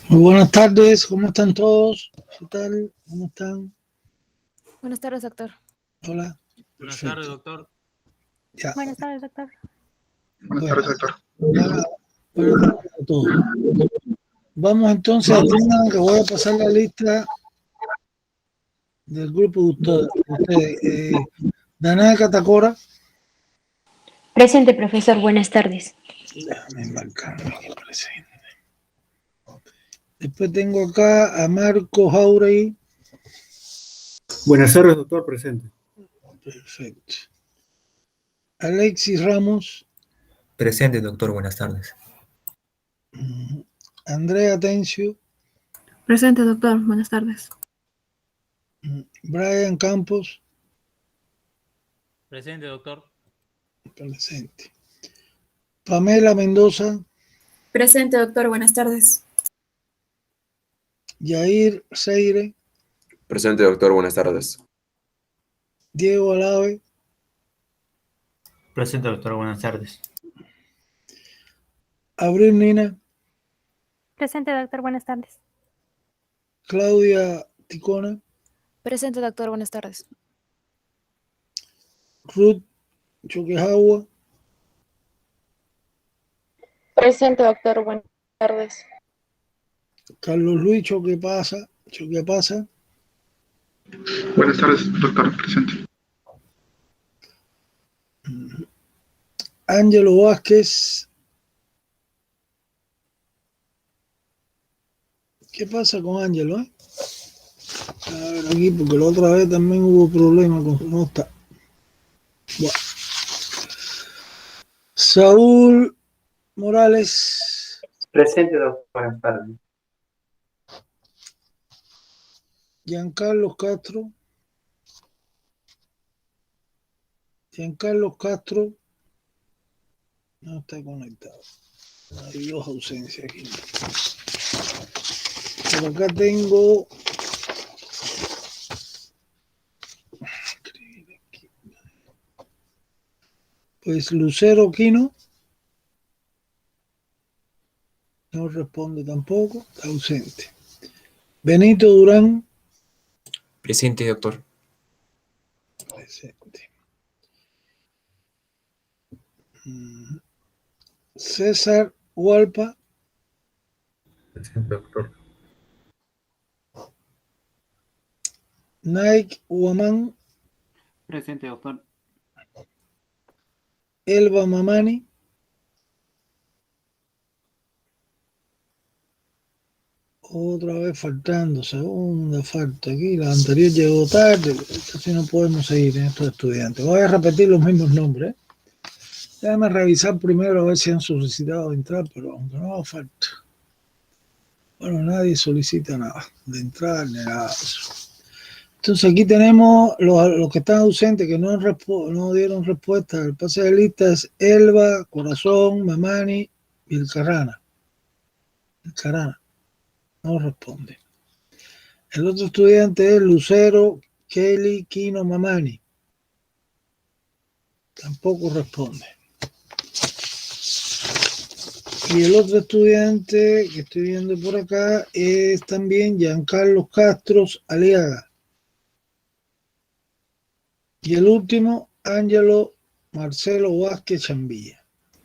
Muy buenas tardes, ¿cómo están todos? ¿Qué tal? ¿Cómo están? Buenas tardes, doctor. Hola. Buenas tardes, Perfecto. doctor. Ya. Buenas tardes, doctor. Buenas Bueno, tardes, doctor. buenas tardes a todos. Vamos entonces al tema que voy a pasar la lista del grupo de ustedes. Danay Catacora. Presente, profesor. Buenas tardes. Déjame embarcarme aquí presente. Después tengo acá a Marco Jauregui. Buenas tardes, doctor. Presente. Perfecto. Alexis Ramos. Presente, doctor. Buenas tardes. Andrea Tencio. Presente, doctor. Buenas tardes. Brian Campos. Presente, doctor. Presente. Pamela Mendoza. Presente, doctor. Buenas tardes. Yair Seire. Presente, doctor. Buenas tardes. Diego Alave. Presente, doctor. Buenas tardes. Abril Nina. Presente, doctor. Buenas tardes. Claudia Ticona. Presente, doctor. Buenas tardes. Ruth Choquejagua. Presente, doctor. Buenas tardes. Carlos Luis Choquepasa. Buenas tardes, doctor. Presente. Ángelo Vázquez. ¿Qué pasa con Ángelo? A ver aquí, porque la otra vez también hubo problemas con su nota. Bueno. Saúl Morales. Presente, doctor. Buenas tardes. Giancarlo Castro. Giancarlo Castro no está conectado. Hay dos ausencias aquí. Por acá tengo pues Lucero Quino. No responde tampoco, está ausente. Benito Durán. Presente, doctor. Presente. César Hualpa. Presente, doctor. Nike Huamán. Presente, doctor. Elba Mamani. Otra vez faltando, segunda falta aquí. La anterior llegó tarde. Así no podemos seguir en estos estudiantes. Voy a repetir los mismos nombres. Déjame revisar primero a ver si han solicitado entrar, pero aunque no haga falta. Bueno, nadie solicita nada de entrar ni nada de eso. Entonces aquí tenemos los que están ausentes, que no dieron respuesta. El pase de lista es Elba, Corazón, Mamani y el Carrana. No responde. El otro estudiante es Lucero, Kelly, Quino, Mamani. Tampoco responde. Y el otro estudiante que estoy viendo por acá es también Giancarlo Castro Aliaga. Y el último, Ángelo Marcelo Vázquez Chambilla.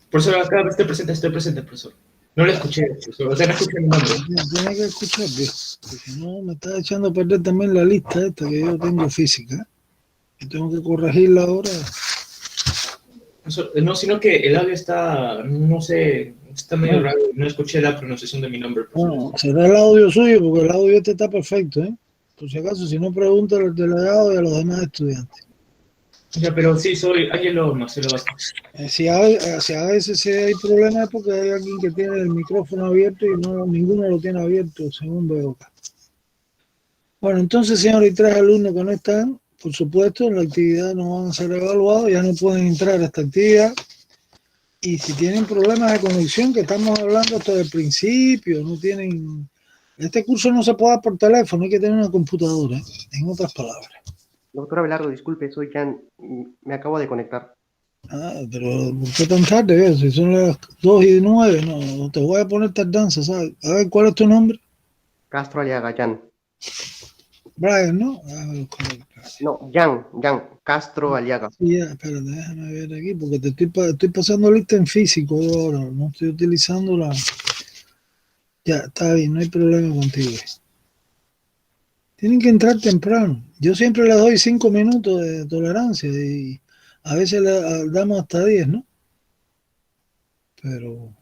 Profesor, acá estoy presente, profesor. No lo escuché, profesor. O sea, no escuché mi nombre. Tiene que escuchar, viejo. Porque no, me está echando a perder también la lista esta que yo tengo física. Y tengo que corregirla ahora. Profesor, no, sino que el audio está, no sé, está medio raro. No escuché la pronunciación de mi nombre, profesor. Bueno, será el audio suyo, porque el audio este está perfecto, ¿eh? Por si acaso, si no, pregunta al delegado y a los demás estudiantes. Ya, pero sí, soy Ángelo Marcelo Vázquez. Si a veces hay problemas es porque hay alguien que tiene el micrófono abierto y ninguno lo tiene abierto, según veo acá. Bueno, entonces, señores, hay 3 alumnos que no están, por supuesto, en la actividad no van a ser evaluados, ya no pueden entrar a esta actividad. Y si tienen problemas de conexión, que estamos hablando hasta del principio, no tienen... Este curso no se puede dar por teléfono, hay que tener una computadora, en otras palabras. Doctor Abelardo, disculpe, soy Jan, me acabo de conectar. Ah, pero ¿por qué tan tarde? Si son las 2:09, no te voy a poner tardanza, ¿sabes? A ver, ¿cuál es tu nombre? Castro Aliaga, Jan. Brian, ¿no? No, Jan, Castro Aliaga. Sí, ya, espérate, déjame ver aquí, porque te estoy pasando lista en físico yo ahora, no estoy utilizando la... Ya, está bien, no hay problema contigo. Tienen que entrar temprano. Yo siempre les doy 5 minutos de tolerancia y a veces le damos hasta 10, ¿no? Pero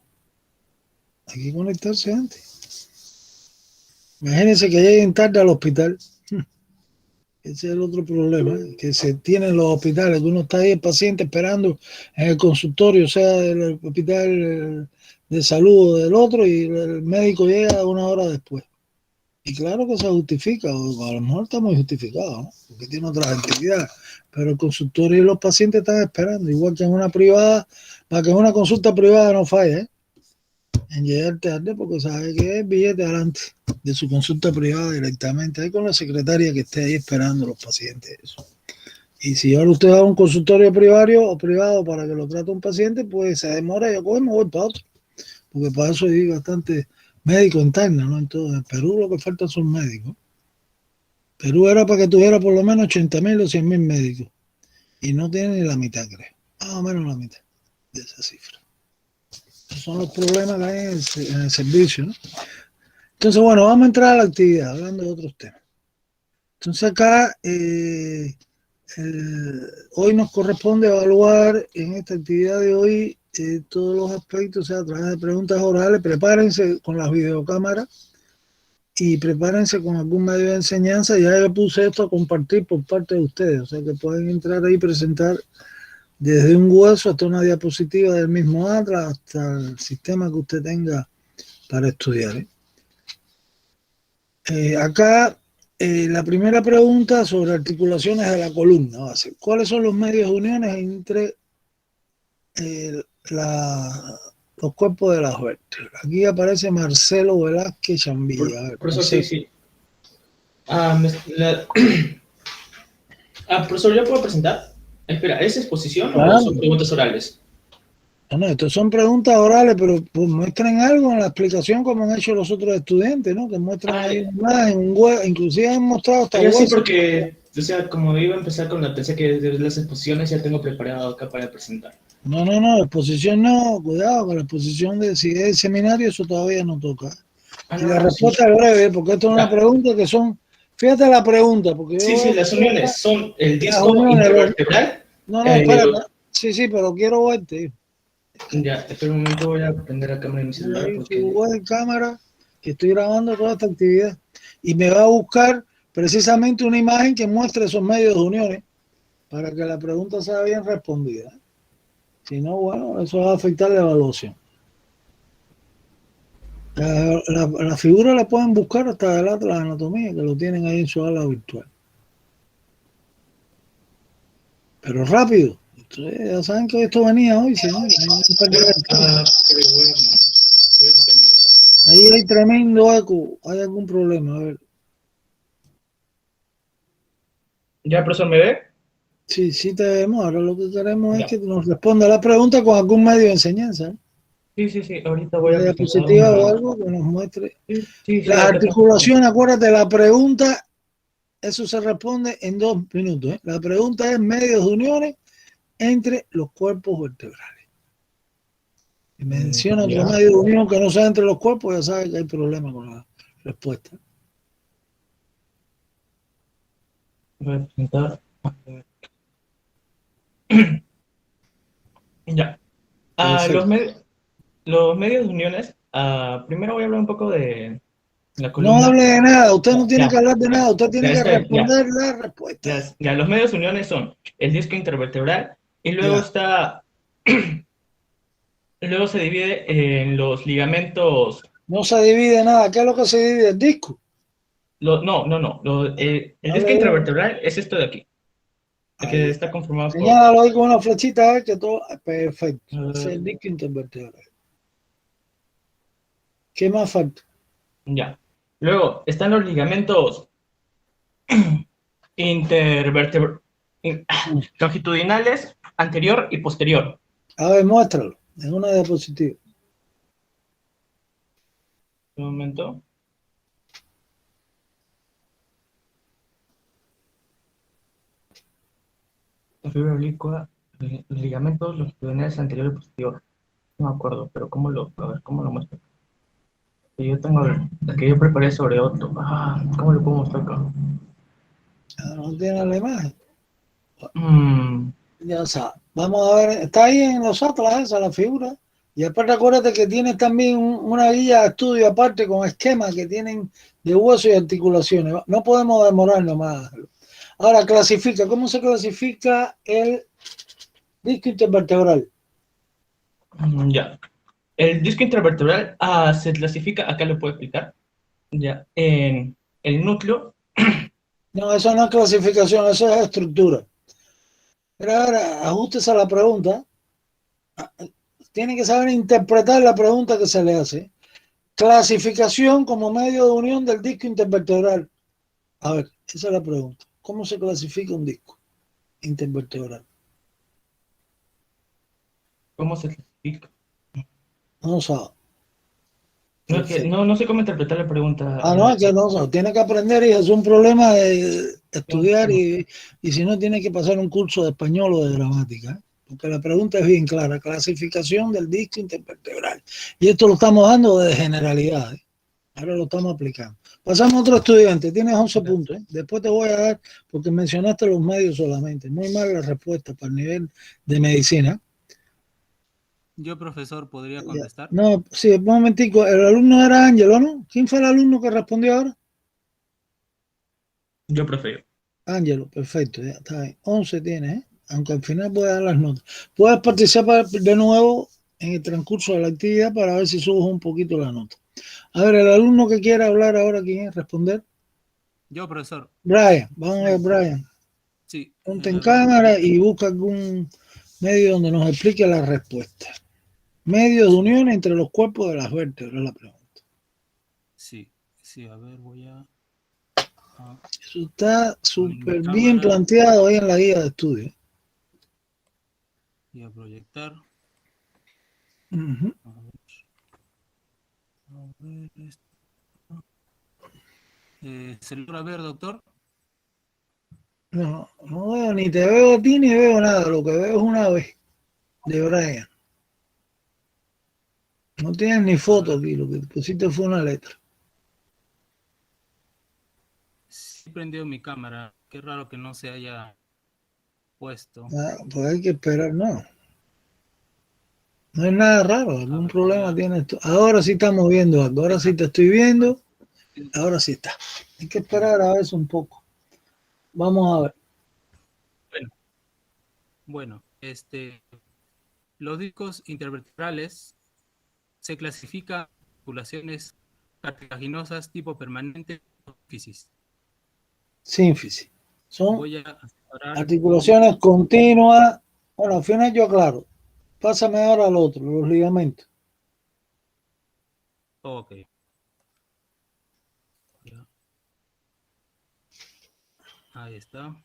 hay que conectarse antes. Imagínense que lleguen tarde al hospital. Ese es el otro problema, que se tienen los hospitales, que uno está ahí el paciente esperando en el consultorio, sea del hospital de salud o del otro, y el médico llega 1 hora después. Y claro que se justifica, o a lo mejor está muy justificado, ¿no? Porque tiene otra actividad, pero el consultorio y los pacientes están esperando, igual que en una privada, para que en una consulta privada no falle, ¿eh? En llegar tarde, porque sabe que es billete adelante de su consulta privada directamente, ahí con la secretaria que esté ahí esperando a los pacientes. Eso. Y si ahora usted va a un consultorio privado para que lo trate un paciente, pues se demora, yo me voy para otro, porque para eso hay bastante médico interno, ¿no? Entonces, en Perú lo que falta son médicos. Perú era para que tuviera por lo menos 80.000 o 100.000 médicos, y no tiene ni la mitad, creo, más o menos la mitad de esa cifra. Esos son los problemas que hay en el servicio, ¿no? Entonces, bueno, vamos a entrar a la actividad, hablando de otros temas. Entonces acá, hoy nos corresponde evaluar en esta actividad de hoy todos los aspectos, o sea, a través de preguntas orales. Prepárense con las videocámaras y prepárense con algún medio de enseñanza. Ya yo puse esto a compartir por parte de ustedes, o sea que pueden entrar ahí y presentar desde un hueso hasta una diapositiva del mismo Atlas, hasta el sistema que usted tenga para estudiar. Acá la primera pregunta sobre articulaciones de la columna va a ser: ¿cuáles son los medios de uniones entre los cuerpos de las vértebras? Aquí aparece Marcelo Velázquez Chambilla. Profesor, sí. Profesor, ¿yo puedo presentar? Espera, ¿es exposición o son preguntas orales? No, estos son preguntas orales, pero pues muestren algo en la explicación como han hecho los otros estudiantes, ¿no? Que muestran ahí una imagen, inclusive han mostrado hasta hueso. Sí, porque, o sea, como iba a empezar con pensé que de las exposiciones ya tengo preparado acá para presentar. No, exposición no, cuidado con la exposición de si es seminario, eso todavía no toca. Y la respuesta es breve, porque esto es una pregunta que son, fíjate la pregunta, porque sí, las uniones son el disco intervertebral. No, espérate, sí, pero quiero verte. Ya, espera un momento, voy a prender la cámara de mi celular. Voy en cámara, que estoy grabando toda esta actividad, y me va a buscar precisamente una imagen que muestre esos medios de uniones para que la pregunta sea bien respondida. Si no, bueno, eso va a afectar la evaluación. La figura la pueden buscar hasta del Atlas de Anatomía, que lo tienen ahí en su aula virtual. Pero rápido. Ustedes ya saben que esto venía hoy, ¿sí? Ahí hay tremendo eco. ¿Hay algún problema? A ver. ¿Ya, profesor, me ve? Sí, te vemos. Ahora lo que queremos es que nos responda la pregunta con algún medio de enseñanza. Sí. Ahorita voy a diapositiva o algo que nos muestre. La articulación, acuérdate, la pregunta, eso se responde en 2 minutos. La pregunta es medios de uniones entre los cuerpos vertebrales. Si menciona otro medio de unión que no sea entre los cuerpos, ya sabe que hay problema con la respuesta. Voy a presentar. Ya. Los medios de uniones, primero voy a hablar un poco de la columna. No hable de nada, usted no tiene que hablar de nada, usted tiene que responder la respuesta. Ya, los medios de uniones son el disco intervertebral y luego está... Luego se divide en los ligamentos... No se divide nada, ¿qué es lo que se divide? ¿El disco? No. El disco intervertebral es esto de aquí. Que está conformado por... Señálalo ahí con una flechita, a ver que todo... Perfecto, es el disco intervertebral. ¿Qué más falta? Ya. Luego están los ligamentos longitudinales, anterior y posterior. A ver, muéstralo, en una diapositiva. Un momento. la fibra oblicua, ligamentos longitudinales anterior y posterior. No me acuerdo, pero a ver, ¿cómo lo muestro? Que yo tengo la que yo preparé sobre Otto. ¿Cómo lo puedo mostrar acá? No tiene la imagen. Mm, Ya sabes. Vamos a ver, está ahí en los atlas esa la figura. Y aparte acuérdate que tiene también una guía de estudio aparte con esquemas que tienen de huesos y articulaciones. No podemos demorarnos más. Ahora, clasifica. ¿Cómo se clasifica el disco intervertebral? ya. El disco intervertebral se clasifica, acá lo puedo explicar, ya, en el núcleo. No, eso no es clasificación, eso es estructura. Pero ahora, ajustes a la pregunta. Tiene que saber interpretar la pregunta que se le hace. Clasificación como medio de unión del disco intervertebral. A ver, esa es la pregunta. ¿Cómo se clasifica un disco intervertebral? ¿Cómo se clasifica? No sabe. No, no sé cómo interpretar la pregunta. No, es que no sabe. Tiene que aprender y es un problema de estudiar y si no tiene que pasar un curso de español o de gramática. Porque la pregunta es bien clara. Clasificación del disco intervertebral. Y esto lo estamos dando de generalidades. Ahora lo estamos aplicando. Pasamos a otro estudiante. Tienes 11 puntos. Después te voy a dar, porque mencionaste los medios solamente. Muy mala la respuesta para el nivel de medicina. Yo, profesor, ¿podría contestar? No, sí, un momentico. El alumno era Ángelo, ¿no? ¿Quién fue el alumno que respondió ahora? Yo prefiero. Ángelo, perfecto. Ya está bien. 11 tienes, ¿eh? Aunque al final voy a dar las notas. Puedes participar de nuevo en el transcurso de la actividad para ver si subes un poquito la nota. A ver, el alumno que quiera hablar ahora, ¿quién es? ¿Responder? Yo, profesor. Brian, vamos a ver, Brian. Sí. Ponte en cámara y busca algún medio donde nos explique la respuesta. Medios de unión entre los cuerpos de las vértebras, es la pregunta. Sí, a ver, voy a... Eso está súper bien planteado ahí en la guía de estudio. Y a proyectar. Uh-huh. A ver esto. ¿Se logra ver, doctor? No veo, ni te veo a ti ni veo nada. Lo que veo es una vez de Brian. No tienes ni foto aquí, lo que pusiste fue una letra. Sí, prendió mi cámara. Qué raro que no se haya puesto. Pues hay que esperar, no. No es nada raro, algún problema tienes tú. Ahora sí estamos viendo algo, ahora sí te estoy viendo, ahora sí está. Hay que esperar a veces un poco. Vamos a ver. Bueno, los discos intervertebrales se clasifican articulaciones cartilaginosas tipo permanente o sínfisis. Sínfisis. Son Voy a articulaciones continuas. Bueno, al final yo aclaro. Pásame ahora al otro, los ligamentos. Ok. Ya. Ahí está.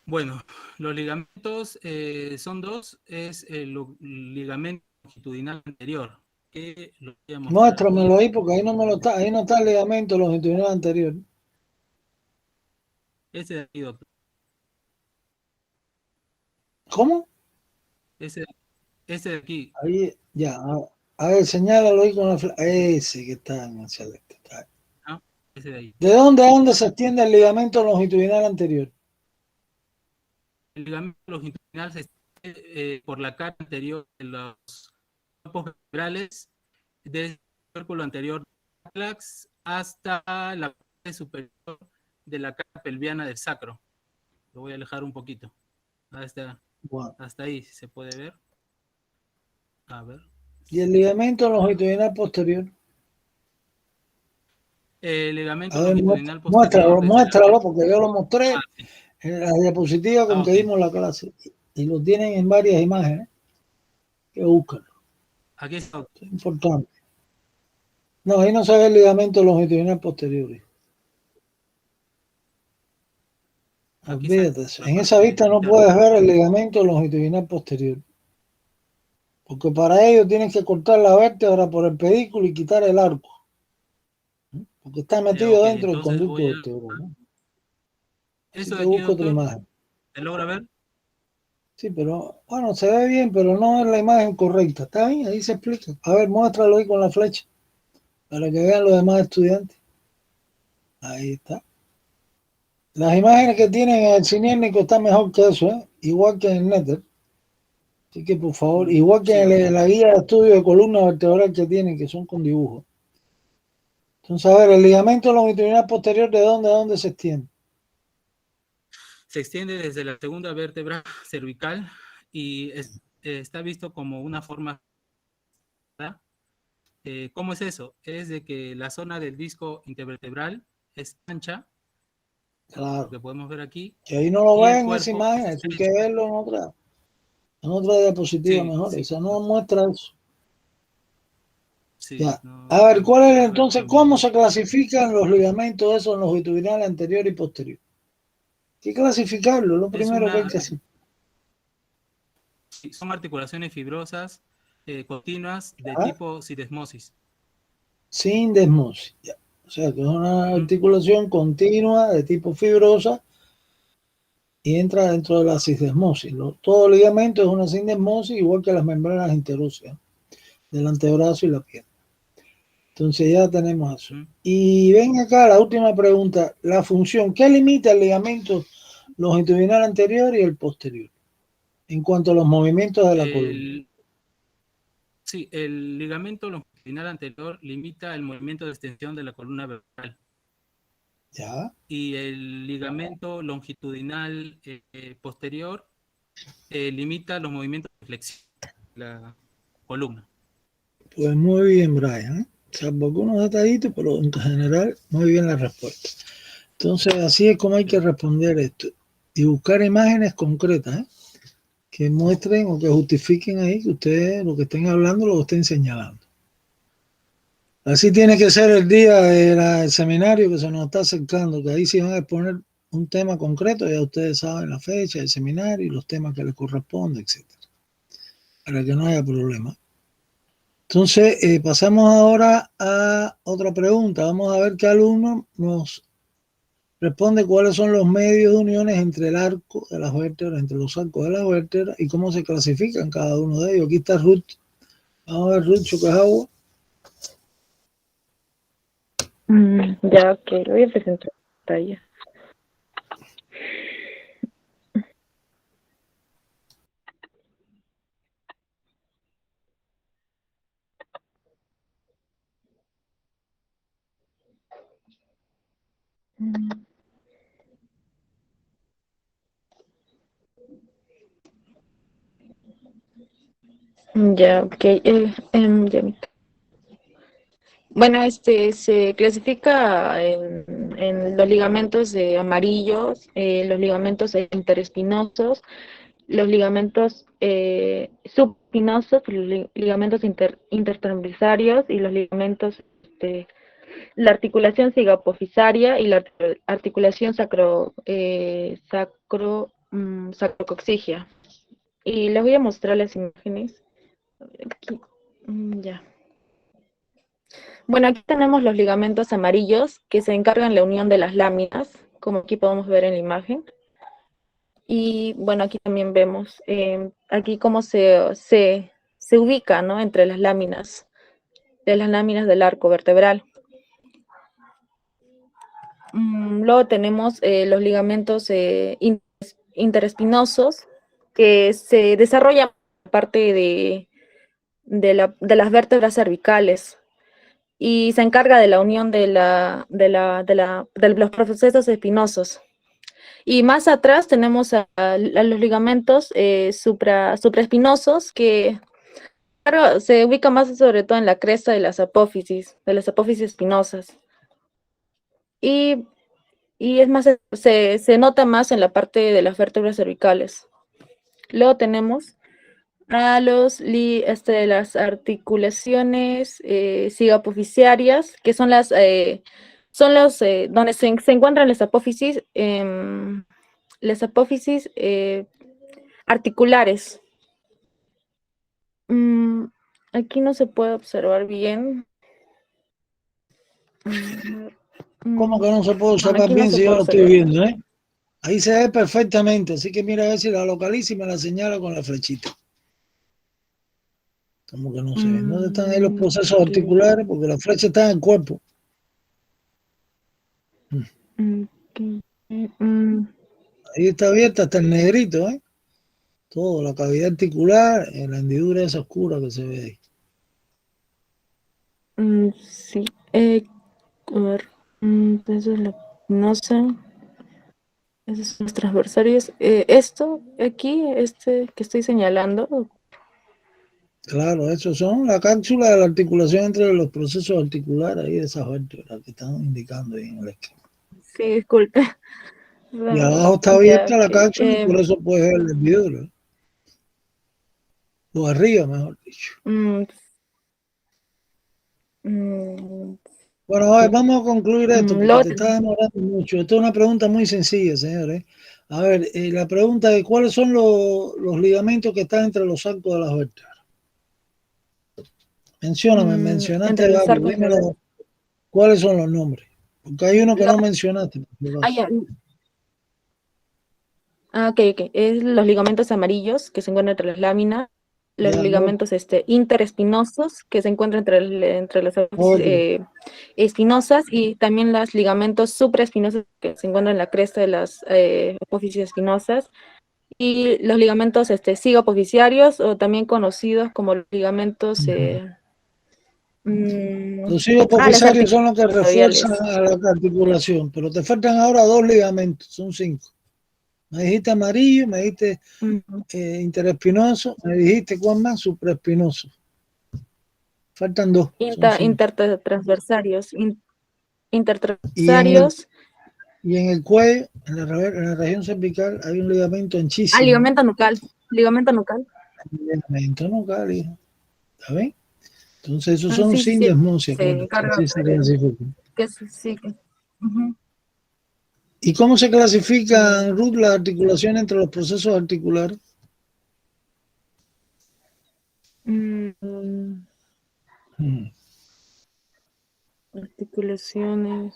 Bueno, los ligamentos son dos. Es el ligamento longitudinal anterior. Que lo voy a mostrar Muéstramelo aquí. ahí porque ahí no está el ligamento longitudinal anterior. Ese de aquí, doctor. ¿Cómo? Ese de aquí. Ahí, ya. A ver, señálalo ahí con la ese que está en el celeste. Ese de ahí. ¿De dónde a dónde se extiende el ligamento longitudinal anterior? El ligamento longitudinal se extiende por la cara anterior de los cuerpos vertebrales, desde el círculo anterior del tórax hasta la parte superior de la cara pelviana del sacro. Lo voy a alejar un poquito. Hasta ahí, si se puede ver. A ver. ¿Y el ligamento longitudinal posterior? El ligamento ver, longitudinal posterior. Muéstralo, porque yo lo mostré en la diapositiva con que dimos la clase. Y lo tienen en varias imágenes. Que búscalo. Aquí está. Es importante. No, ahí no se ve el ligamento longitudinal posterior. Olvídate. En esa vista no puedes ver el ligamento longitudinal posterior. Porque para ello tienes que cortar la vértebra por el pedículo y quitar el arco. porque está metido ok, dentro del entonces conducto voy a... vertebral, ¿no? Así Eso que de aquí, busco otra doctor, imagen. ¿se logra ver? Sí, pero bueno, se ve bien, pero no es la imagen correcta. Está bien, ahí se explica. A ver, muéstralo ahí con la flecha para que vean los demás estudiantes. Ahí está. Las imágenes que tienen el cinético están mejor que eso, ¿eh? Igual que en el Netter. Así que por favor, igual que Sí, en la guía de estudio de columna vertebral que tienen, que son con dibujos. Entonces, a ver, el ligamento longitudinal posterior, ¿de dónde a dónde se extiende? se extiende desde la segunda vértebra cervical y está visto como una forma. ¿Cómo es eso? Es de que la zona del disco intervertebral es ancha, Claro. lo que podemos ver aquí, Que ahí no lo y el ven en esa cuerpo es imagen, hay que estrecho. verlo en otra diapositiva Sí, mejor. sí, Esa no muestra eso. sí, Ya. no, A ver, ¿cuál es debe haber entonces, cambiado. cómo se clasifican los ligamentos esos longitudinales anterior y posterior? Hay que clasificarlo, lo Es primero que hay una, que hacer. son articulaciones fibrosas continuas de ¿Ah? tipo cidesmosis. Sin desmosis. Ya. O sea, que es una articulación continua de tipo fibrosa y entra dentro de la cisdesmosis. Todo ligamento es una sindesmosis, igual que las membranas interóseas del antebrazo y la pierna. Entonces ya tenemos eso. Y ven acá la última pregunta, la función, ¿qué limita el ligamento longitudinal anterior y el posterior en cuanto a los movimientos de la columna? Sí, el ligamento longitudinal anterior limita el movimiento de extensión de la columna vertebral. ¿Ya? Y el ligamento longitudinal posterior limita los movimientos de flexión de la columna. Pues muy bien, Brian, ¿eh? Salvo algunos detallitos, pero en general muy bien la respuesta. Entonces así es como hay que responder esto y buscar imágenes concretas, ¿eh? Que muestren o que justifiquen ahí que ustedes lo que estén hablando lo estén señalando. Así tiene que ser el día del seminario que se nos está acercando, que ahí sí van a exponer un tema concreto, ya ustedes saben la fecha del seminario y los temas que les corresponden, etcétera, para que no haya problema. Entonces, pasamos ahora a otra pregunta. Vamos a ver qué alumno nos responde cuáles son los medios de uniones entre el arco de las vértebras, entre los arcos de las vértebras y cómo se clasifican cada uno de ellos. Aquí está Ruth. Vamos a ver, Ruth Chocajagua. Ya, ok, lo voy a presentar en pantalla. Ya, ok. Bueno, se clasifica en los ligamentos amarillos, los ligamentos interespinosos, los ligamentos subespinosos, los ligamentos intertransversarios y los ligamentos, la articulación cigoapofisaria y la articulación sacrocoxigia. Y les voy a mostrar las imágenes. Aquí, ya. Bueno, aquí tenemos los ligamentos amarillos que se encargan de la unión de las láminas, como aquí podemos ver en la imagen. Y bueno, aquí también vemos aquí cómo se ubica, ¿no?, entre las láminas del arco vertebral. Luego tenemos los ligamentos interespinosos que se desarrollan parte de las vértebras cervicales y se encarga de la unión de los procesos espinosos. Y más atrás tenemos a los ligamentos supraespinosos que, claro, se ubican más sobre todo en la cresta de las apófisis espinosas. Y es más, se nota más en la parte de las vértebras cervicales. Luego tenemos a las articulaciones cigoapofisiarias, que son los donde se encuentran las apófisis articulares. Aquí no se puede observar bien. ¿Cómo que no se puede observar aquí no bien se si yo puede lo estoy observar. viendo, eh? Ahí se ve perfectamente, así que mira a ver si la localiza y me la señala con la flechita. Como que no se ven. ¿Dónde están ahí los procesos articulares? Porque la flecha está en el cuerpo. Ahí está abierta hasta el negrito, ¿eh? Todo, la cavidad articular, la hendidura esa oscura que se ve ahí. Sí. A ver. Eso es la espinosa. Esos son los transversarios. Esto aquí, este que estoy señalando. Claro, esos son la cápsula de la articulación entre los procesos articulares ahí de esas vértebras que están indicando ahí en el esquema. Sí, disculpe. Y abajo está Ya, abierta la ok. cápsula y por eso puedes ver el hendidura. O arriba, mejor dicho. Bueno, a ver, vamos a concluir esto porque te está demorando mucho. Esto es una pregunta muy sencilla, señores. A ver, la pregunta es, ¿cuáles son los ligamentos que están entre los arcos de las vértebras? Mencióname, mencionaste entre los varios, arcos de dímelo, las- ¿cuáles son los nombres? Porque hay uno que no mencionaste. ya. Ok. Es los ligamentos amarillos que se encuentran entre las láminas, los Ya, no. ligamentos interespinosos que se encuentran entre las espinosas y también los ligamentos supraespinosos que se encuentran en la cresta de las apófisis espinosas y los ligamentos sigapofisiarios o también conocidos como los ligamentos Los sigapofisarios son los que refuerzan articulares. a la articulación, pero te faltan ahora 2 ligamentos, son 5. Me dijiste amarillo, me dijiste interespinoso, me dijiste ¿cuál más? Supraespinoso. Faltan 2. Intertransversarios. Y en el cuello, en la región cervical, hay un ligamento anchísimo. Ligamento nucal. Ligamento nucal. Ligamento nucal, hijo. ¿Está bien? Entonces, esos Ah, son sí, sin sí, desmosia. se encarga Así se clasifican. sí. ¿Y cómo se clasifican, Ruth, las articulaciones entre los procesos articulares? Articulaciones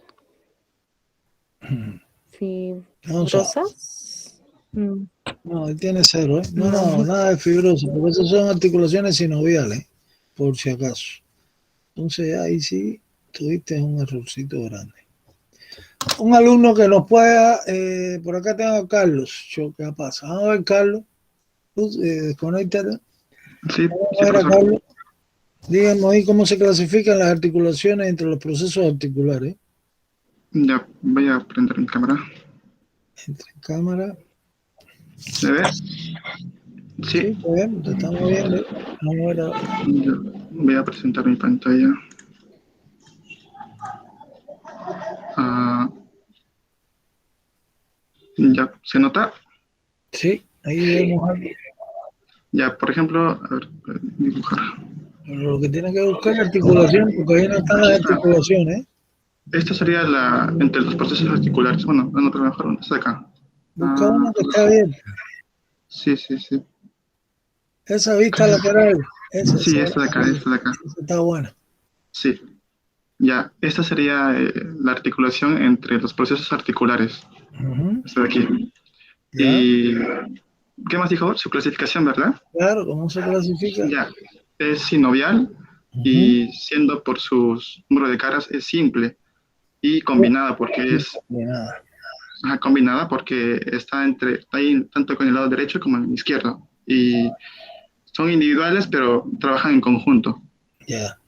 No, fibrosas. No, él tiene 0, ¿eh? No, nada de fibroso, porque esas son articulaciones sinoviales, por si acaso. Entonces, ahí sí tuviste un errorcito grande. Un alumno que nos pueda, por acá tengo a Carlos, ¿qué pasa? Vamos a ver, Carlos, desconéctate. Sí, Vamos a ver a Carlos. Díganme ahí cómo se clasifican las articulaciones entre los procesos articulares. Ya, voy a prender mi cámara. Entre cámara. ¿Se ve? Sí. Bien, te estamos viendo. Vamos a ver ahora. Voy a presentar mi pantalla. Ya, ¿se nota? Sí, ahí vemos algo. Ya, por ejemplo, a ver, dibujar. Pero lo que tiene que buscar es articulación, porque ahí no están las articulaciones. Esta sería entre los procesos articulares. Bueno, no, pero mejor una, está acá. Busca una que está bien. Sí. Esa vista lateral. Sí, esta de acá. Esa está buena. Sí. Ya, esta sería la articulación entre los procesos articulares. Esta de aquí. Ya. Y ¿qué más dijo? Su clasificación, ¿verdad? Claro, ¿cómo se clasifica? Ya, es sinovial y siendo por sus número de caras es simple y combinada porque es combinada porque está ahí tanto con el lado derecho como el izquierdo y son individuales pero trabajan en conjunto. Ya.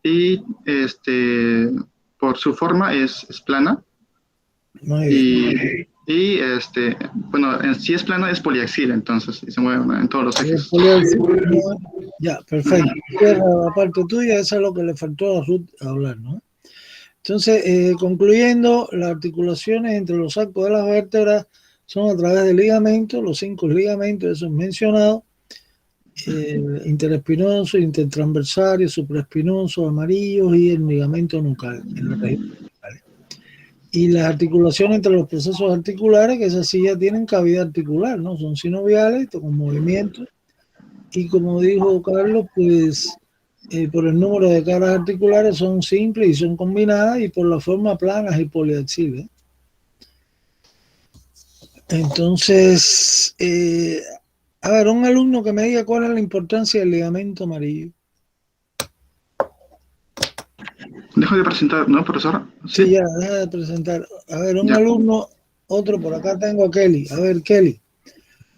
Y por su forma es plana. Muy bien. Y bueno, en sí es plana, es poliaxil, entonces y se mueve en todos los ejes. Ya, perfecto. La parte tuya, eso es lo que le faltó a Ruth hablar, ¿no? Entonces, concluyendo, las articulaciones entre los arcos de las vértebras son a través de ligamentos, los 5 ligamentos, esos mencionados, interespinoso, intertransversario, supraespinoso, amarillos y el ligamento nucal en la región nucal. Y las articulaciones entre los procesos articulares, que esas sí ya tienen cavidad articular, ¿no? Son sinoviales, con movimiento. Y como dijo Carlos, pues por el número de caras articulares son simples y son combinadas, y por la forma planas y poliaxiles. Entonces, a ver, un alumno que me diga cuál es la importancia del ligamento amarillo. Dejo de presentar, ¿no, profesor? Sí, ya, deja de presentar. A ver, un Ya. alumno, otro por acá tengo a Kelly. A ver, Kelly,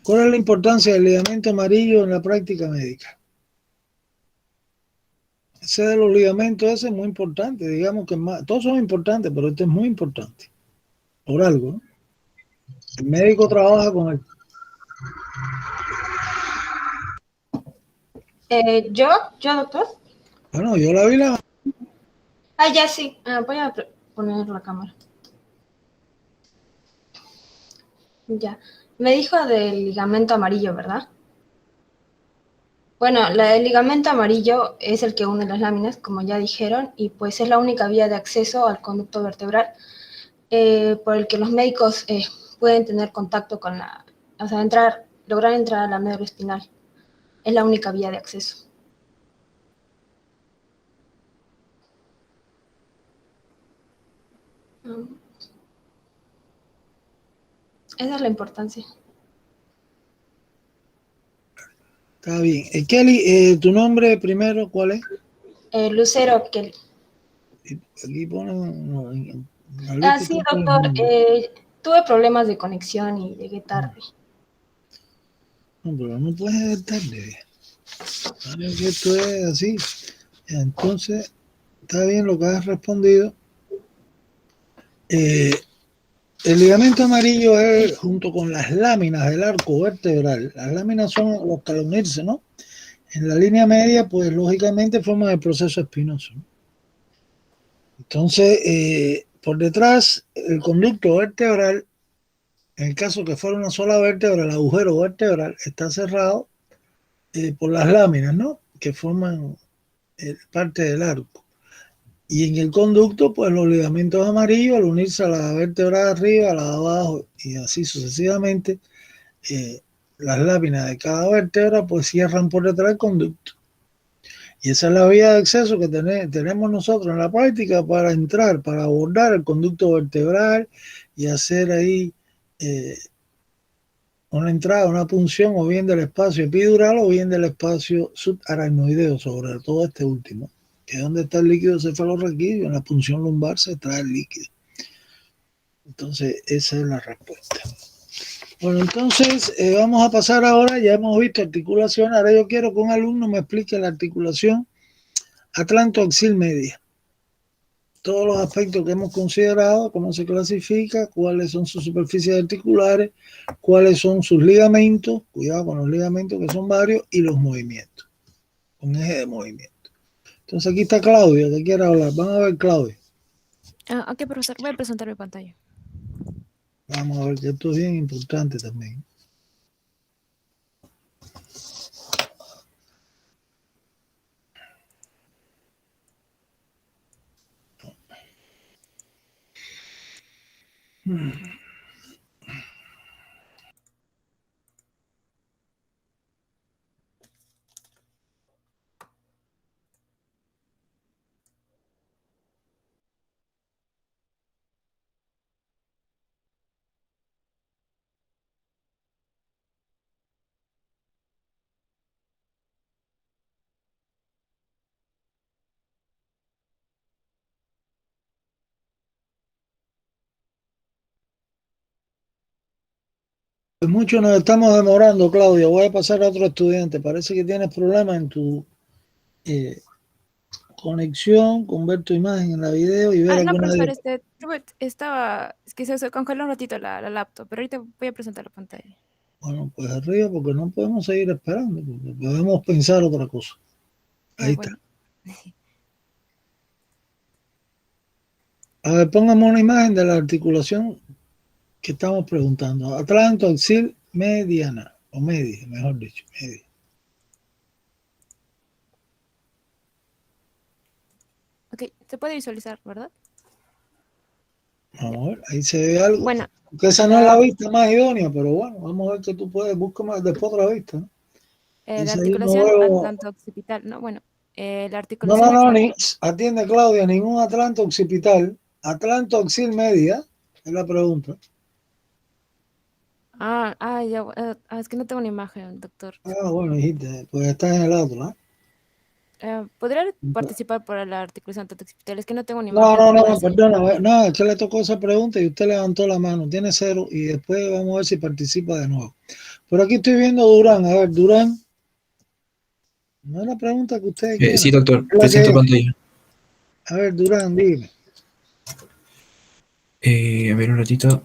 ¿cuál es la importancia del ligamento amarillo en la práctica médica? Ese de los ligamentos, ese es muy importante, digamos que más, todos son importantes, pero este es muy importante, por algo, ¿no? El médico trabaja con él. ¿Yo, doctor? Bueno, yo la vi la... Ah, ya sí. Voy a poner la cámara. Ya. Me dijo del ligamento amarillo, ¿verdad? Bueno, el ligamento amarillo es el que une las láminas, como ya dijeron, y pues es la única vía de acceso al conducto vertebral por el que los médicos pueden tener contacto con o sea, lograr entrar a la médula espinal. Es la única vía de acceso. Esa es la importancia. Está bien. Kelly, ¿tu nombre primero cuál es? Lucero Kelly. Aquí ponen... Sí, doctor. Tuve problemas de conexión y llegué tarde. No, pero no puedes llegar tarde. Sabes que esto es así. Entonces, está bien lo que has respondido. El ligamento amarillo es junto con las láminas del arco vertebral. Las láminas son los que al unirse, ¿no? En la línea media, pues lógicamente forman el proceso espinoso, ¿no? Entonces, por detrás, el conducto vertebral, en el caso que fuera una sola vértebra, el agujero vertebral está cerrado por las láminas, ¿no? Que forman parte del arco. Y en el conducto, pues los ligamentos amarillos, al unirse a la vértebra de arriba, a la de abajo y así sucesivamente, las láminas de cada vértebra pues cierran por detrás el conducto. Y esa es la vía de acceso que tenemos nosotros en la práctica para entrar, para abordar el conducto vertebral y hacer ahí una entrada, una punción o bien del espacio epidural o bien del espacio subaracnoideo, sobre todo este último, que es donde está el líquido cefalorraquídeo. En la punción lumbar se trae el líquido. Entonces, esa es la respuesta. Bueno, entonces vamos a pasar ahora, ya hemos visto articulación, ahora yo quiero que un alumno me explique la articulación atlantoaxil media. Todos los aspectos que hemos considerado, cómo se clasifica, cuáles son sus superficies articulares, cuáles son sus ligamentos, cuidado con los ligamentos que son varios, y los movimientos, un eje de movimiento. Entonces aquí está Claudia, que quiere hablar. Van a ver, Claudia. Ok, profesor, voy a presentar mi pantalla. Vamos a ver que esto es bien importante también. Mucho nos estamos demorando, Claudia. Voy a pasar a otro estudiante. Parece que tienes problemas en tu conexión con ver tu imagen en la video y ver No, alguna profesor, es que se congeló un ratito la laptop, pero ahorita voy a presentar la pantalla. Bueno, pues arriba, porque no podemos seguir esperando, porque podemos pensar otra cosa. Ahí está. Bueno. A ver, póngame una imagen de la articulación que estamos preguntando. Atlantoaxil mediana, o media, mejor dicho, media. Ok, se puede visualizar, ¿verdad? Vamos a ver, ahí se ve algo. Bueno. Que esa no es la vista más idónea, pero bueno, vamos a ver que tú puedes, buscar después otra vista, ¿no? La articulación atlanto-occipital, ¿no? Bueno, La No, articulación. atiende Claudia, ningún atlanto occipital. Atlanto axil media, es la pregunta. Ya, es que no tengo una imagen, doctor. Bueno, dijiste, pues está en el otro, ¿no? ¿Podría participar para la articulación occipital? Es que no tengo una No, imagen. perdona, no, es que le tocó esa pregunta y usted levantó la mano, tiene 0 y después vamos a ver si participa de nuevo. Pero aquí estoy viendo Durán, a ver, Durán, no es la pregunta que ustedes quieran. Sí, doctor, Es la presento que- pantalla. A ver, Durán, dime. A ver, un ratito.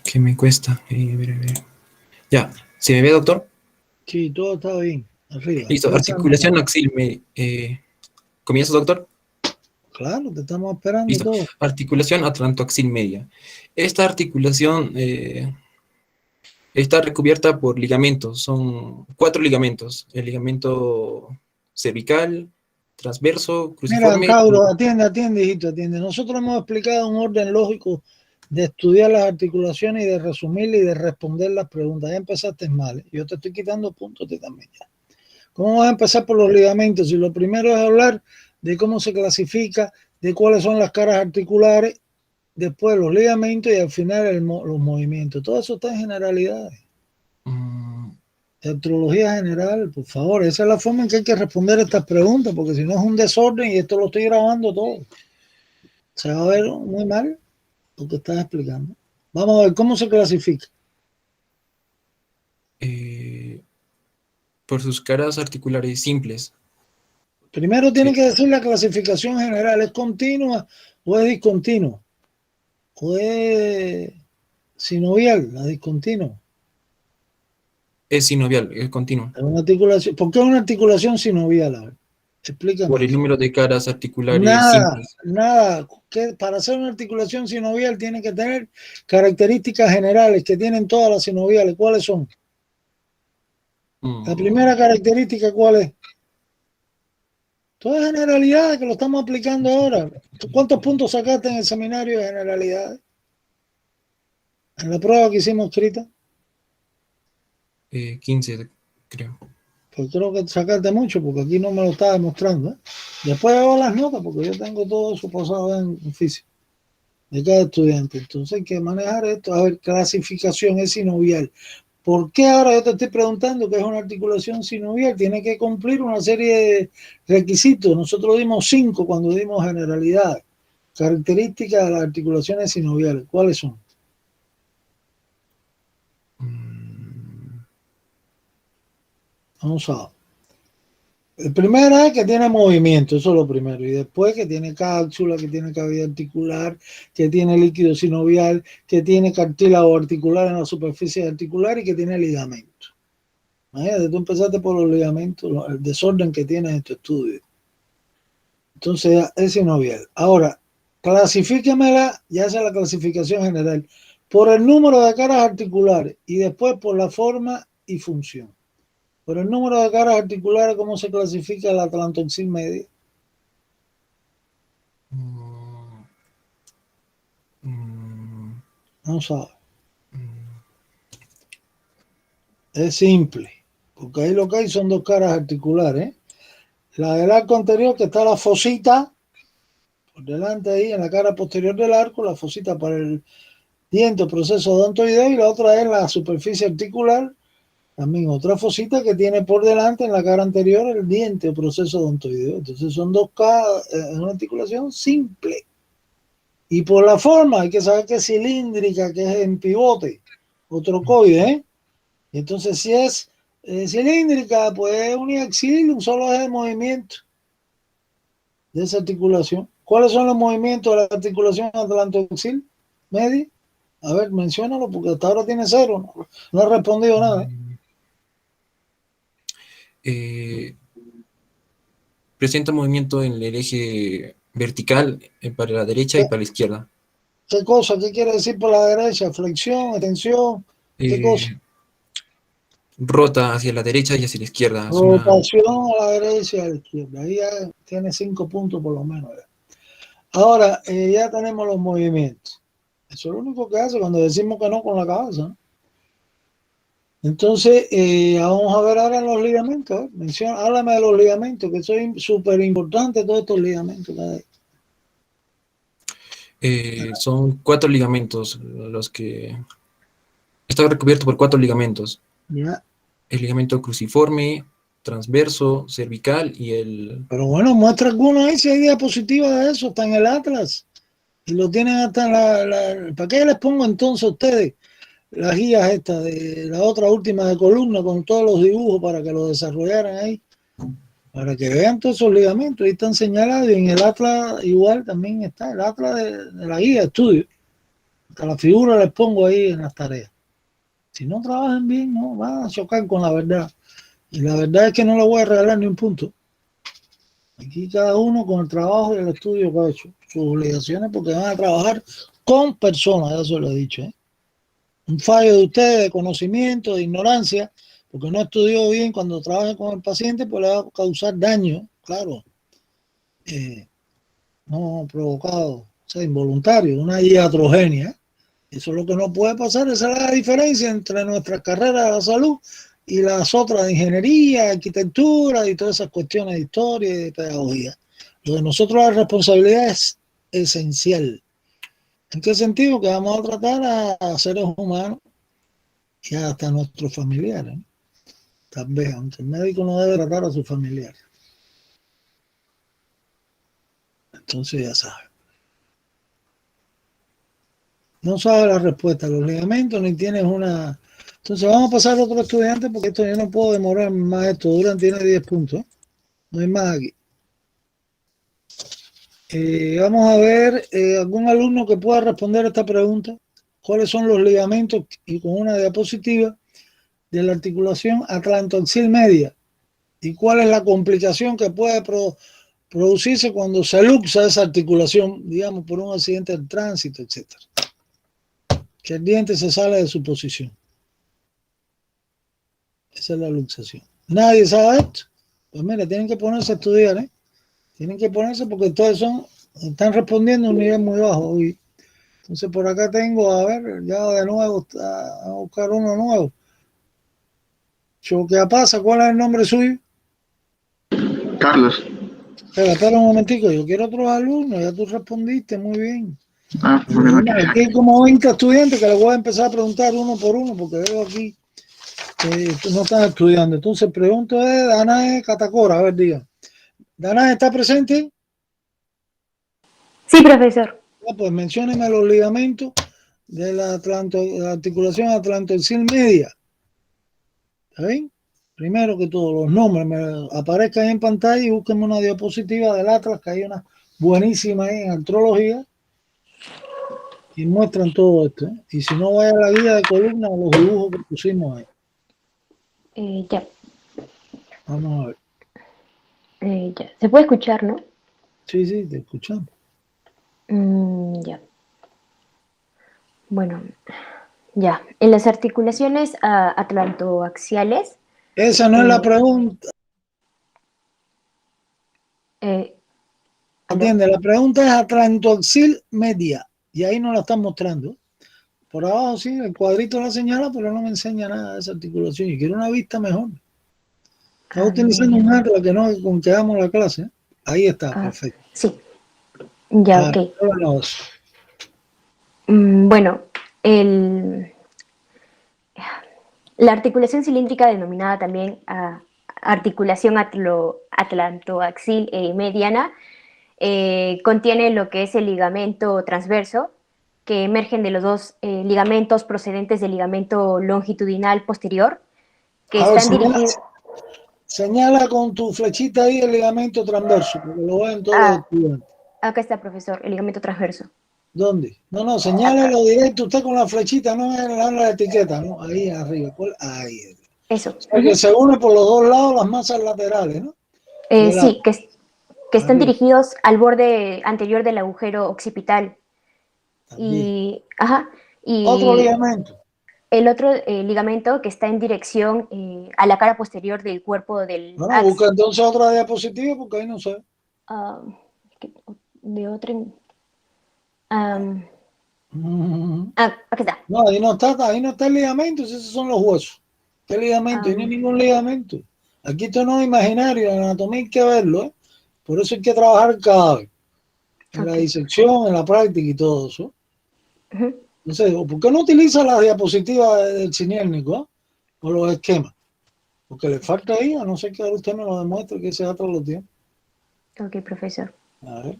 ¿Qué me cuesta? A ver. Ya, ¿se me ve, doctor? Sí, todo está bien, arriba. Listo, articulación axil. ¿Comienzo, doctor? Claro, te estamos esperando Listo. todo. Articulación atlantoaxil media. Esta articulación está recubierta por ligamentos. Son 4 ligamentos. El ligamento cervical, transverso, Mira, cruciforme. Tauro, atiende, hijito, atiende. Nosotros hemos explicado un orden lógico de estudiar las articulaciones y de resumirlas y de responder las preguntas. Ya empezaste mal. Yo te estoy quitando puntos de también ya. ¿Cómo vas a empezar por los ligamentos? Si lo primero es hablar de cómo se clasifica, de cuáles son las caras articulares, después los ligamentos y al final los movimientos. Todo eso está en generalidades. Artrología general, por favor, esa es la forma en que hay que responder estas preguntas, porque si no es un desorden y esto lo estoy grabando todo. Se va a ver muy mal lo que estás explicando. Vamos a ver cómo se clasifica. Por sus caras articulares simples. Primero tiene que decir la clasificación general, ¿es continua o es discontinua? ¿O es sinovial, la discontinua? Es sinovial, es continuo. Es una articulación. ¿Por qué es una articulación sinovial? A ver, explícame. Por el número de caras articulares Nada, simples. nada. Que para hacer una articulación sinovial tiene que tener características generales que tienen todas las sinoviales. ¿Cuáles son? La primera característica, ¿cuál es? Todas generalidades que lo estamos aplicando ahora. ¿Cuántos puntos sacaste en el seminario de generalidades? En la prueba que hicimos escrita. 15, creo. Pues creo que sacaste mucho, porque aquí no me lo está demostrando. Después hago las notas, porque yo tengo todo eso pasado en oficio de cada estudiante. Entonces hay que manejar esto. A ver, clasificación es sinovial. ¿Por qué ahora yo te estoy preguntando qué es una articulación sinovial? Tiene que cumplir una serie de requisitos. Nosotros dimos 5 cuando dimos generalidades. Características de las articulaciones sinoviales. ¿Cuáles son? Vamos a ver. El primero es que tiene movimiento, eso es lo primero. Y después que tiene cápsula, que tiene cavidad articular, que tiene líquido sinovial, que tiene cartílago articular en la superficie articular y que tiene ligamento. Imagínate, tú empezaste por los ligamentos, el desorden que tienes en tu estudio. Entonces es sinovial. Ahora, clasifíquemela, ya sea la clasificación general, por el número de caras articulares y después por la forma y función. Por el número de caras articulares, ¿cómo se clasifica la atlantoxil media? Vamos a ver. Es simple, porque ahí lo que hay son 2 caras articulares. La del arco anterior, que está la fosita, por delante ahí, en la cara posterior del arco, la fosita para el diente, proceso odontoideo, y la otra es la superficie articular, también otra fosita que tiene por delante en la cara anterior el diente o proceso odontoideo. Entonces son 2 caras en una articulación simple. Y por la forma hay que saber que es cilíndrica, que es en pivote o trocoide, ¿eh? Y entonces si es cilíndrica, pues es uniaxil, un solo eje de movimiento de esa articulación. ¿Cuáles son los movimientos de la articulación atlantoaxil media? A ver, menciónalo, porque hasta ahora tiene 0. No ha respondido nada. Presenta movimiento en el eje vertical para la derecha y para la izquierda. ¿Qué cosa? ¿Qué quiere decir por la derecha? ¿Flexión, extensión? ¿Qué cosa? Rota hacia la derecha y hacia la izquierda. Es una- Rotación a la derecha y a la izquierda. Ahí ya tiene 5 puntos por lo menos. Ahora, ya tenemos los movimientos. Eso es lo único que hace cuando decimos que no con la cabeza, ¿no? Entonces, vamos a ver ahora los ligamentos. Háblame de los ligamentos, que son súper importantes todos estos ligamentos que hay. Son 4 ligamentos los que... Está recubierto por 4 ligamentos. Ya. El ligamento cruciforme, transverso, cervical y el... Pero bueno, muestra alguno ahí si hay diapositiva de eso, está en el Atlas. Y lo tienen hasta en la... ¿Para qué les pongo entonces a ustedes las guías estas de la otra última de columna con todos los dibujos para que lo desarrollaran ahí? Para que vean todos esos ligamentos, ahí están señalados y en el Atlas igual también está el Atlas de la guía de estudio. Hasta la figura les pongo ahí en las tareas. Si no trabajan bien, no van a chocar con la verdad. Y la verdad es que no le voy a regalar ni un punto. Aquí cada uno con el trabajo y el estudio que ha hecho, sus obligaciones, porque van a trabajar con personas, ya se lo he dicho. Un fallo de ustedes, de conocimiento, de ignorancia, porque no estudió bien cuando trabaje con el paciente, pues le va a causar daño, claro, no provocado, o sea, involuntario, una iatrogenia. Eso es lo que no puede pasar, esa es la diferencia entre nuestras carreras de la salud y las otras de ingeniería, arquitectura y todas esas cuestiones de historia y de pedagogía. Lo de nosotros la responsabilidad es esencial. ¿En qué sentido? Que vamos a tratar a seres humanos y hasta a nuestros familiares, ¿no? Tal vez, aunque el médico no debe tratar a sus familiares. Entonces ya sabe. No sabe la respuesta a los ligamentos ni tienes una... Entonces vamos a pasar a otro estudiante porque esto yo no puedo demorar más. Esto Durán tiene 10 puntos. No hay más aquí. Vamos a ver algún alumno que pueda responder a esta pregunta. ¿Cuáles son los ligamentos? Y con una diapositiva de la articulación atlantoaxial media. ¿Y cuál es la complicación que puede producirse cuando se luxa esa articulación, digamos, por un accidente de tránsito, etcétera? Que el diente se sale de su posición. Esa es la luxación. ¿Nadie sabe esto? Pues mira, tienen que ponerse a estudiar, ¿eh? Tienen que ponerse porque todos están respondiendo a un nivel muy bajo hoy. Entonces por acá tengo, a ver, ya de nuevo, a buscar uno nuevo. ¿Qué pasa? ¿Cuál es el nombre suyo? Carlos. Espera un momentico, yo quiero otros alumnos, ya tú respondiste muy bien. Muy bien, aquí. Aquí hay como 20 estudiantes que les voy a empezar a preguntar uno por uno porque veo aquí que no están estudiando. Entonces pregunto a Danae Catacora, a ver, diga. ¿Danae está presente? Sí, profesor. Pues mencióneme los ligamentos de la articulación atlantoaxial media. ¿Está bien? Primero que todo, los nombres me aparezcan en pantalla y búsquenme una diapositiva del Atlas, que hay una buenísima ahí en artrología, y muestran todo esto, ¿eh? Y si no, vaya a la guía de columna o los dibujos que pusimos ahí. Ya. Vamos a ver. Ya. Se puede escuchar, ¿no? Sí, te escuchamos. Ya. Bueno, ya. En las articulaciones atlantoaxiales. Esa no es la pregunta. ¿Entiendes? La pregunta es atlantoaxial media. Y ahí no la están mostrando. Por abajo sí, el cuadrito la señala, pero no me enseña nada de esa articulación. Y quiero una vista mejor. Estaba utilizando un atlas que no con que damos la clase. Ahí está, perfecto. Sí. Ya, ok. Bueno, la articulación cilíndrica, denominada también articulación atlantoaxial mediana, contiene lo que es el ligamento transverso, que emergen de los dos ligamentos procedentes del ligamento longitudinal posterior, que están dirigidos... Señala con tu flechita ahí el ligamento transverso, porque lo ven todos los estudiantes. Acá está, profesor, el ligamento transverso. ¿Dónde? No, señálalo directo usted con la flechita, no en la etiqueta, ¿no? Ahí arriba. Ahí. Eso. O sea, que se une por los dos lados las masas laterales, ¿no? Sí, que están dirigidos al borde anterior del agujero occipital. Y, ajá, y Otro ligamento. el otro ligamento que está en dirección a la cara posterior del cuerpo del Bueno, busca entonces otra diapositiva porque ahí no sé. de otro... Mm. aquí está. No, ahí no está el ligamento, esos son los huesos. ¿Qué ligamento? Ahí no hay ningún ligamento. Aquí esto no es imaginario, la anatomía hay que verlo, ¿eh? Por eso hay que trabajar cada vez. En la disección, en la práctica y todo eso. Entonces, ¿por qué no utiliza las diapositivas del cinético, o los esquemas? Porque le falta ahí, a no ser que usted me lo demuestre que ese dato lo tiene. Ok, profesor. A ver.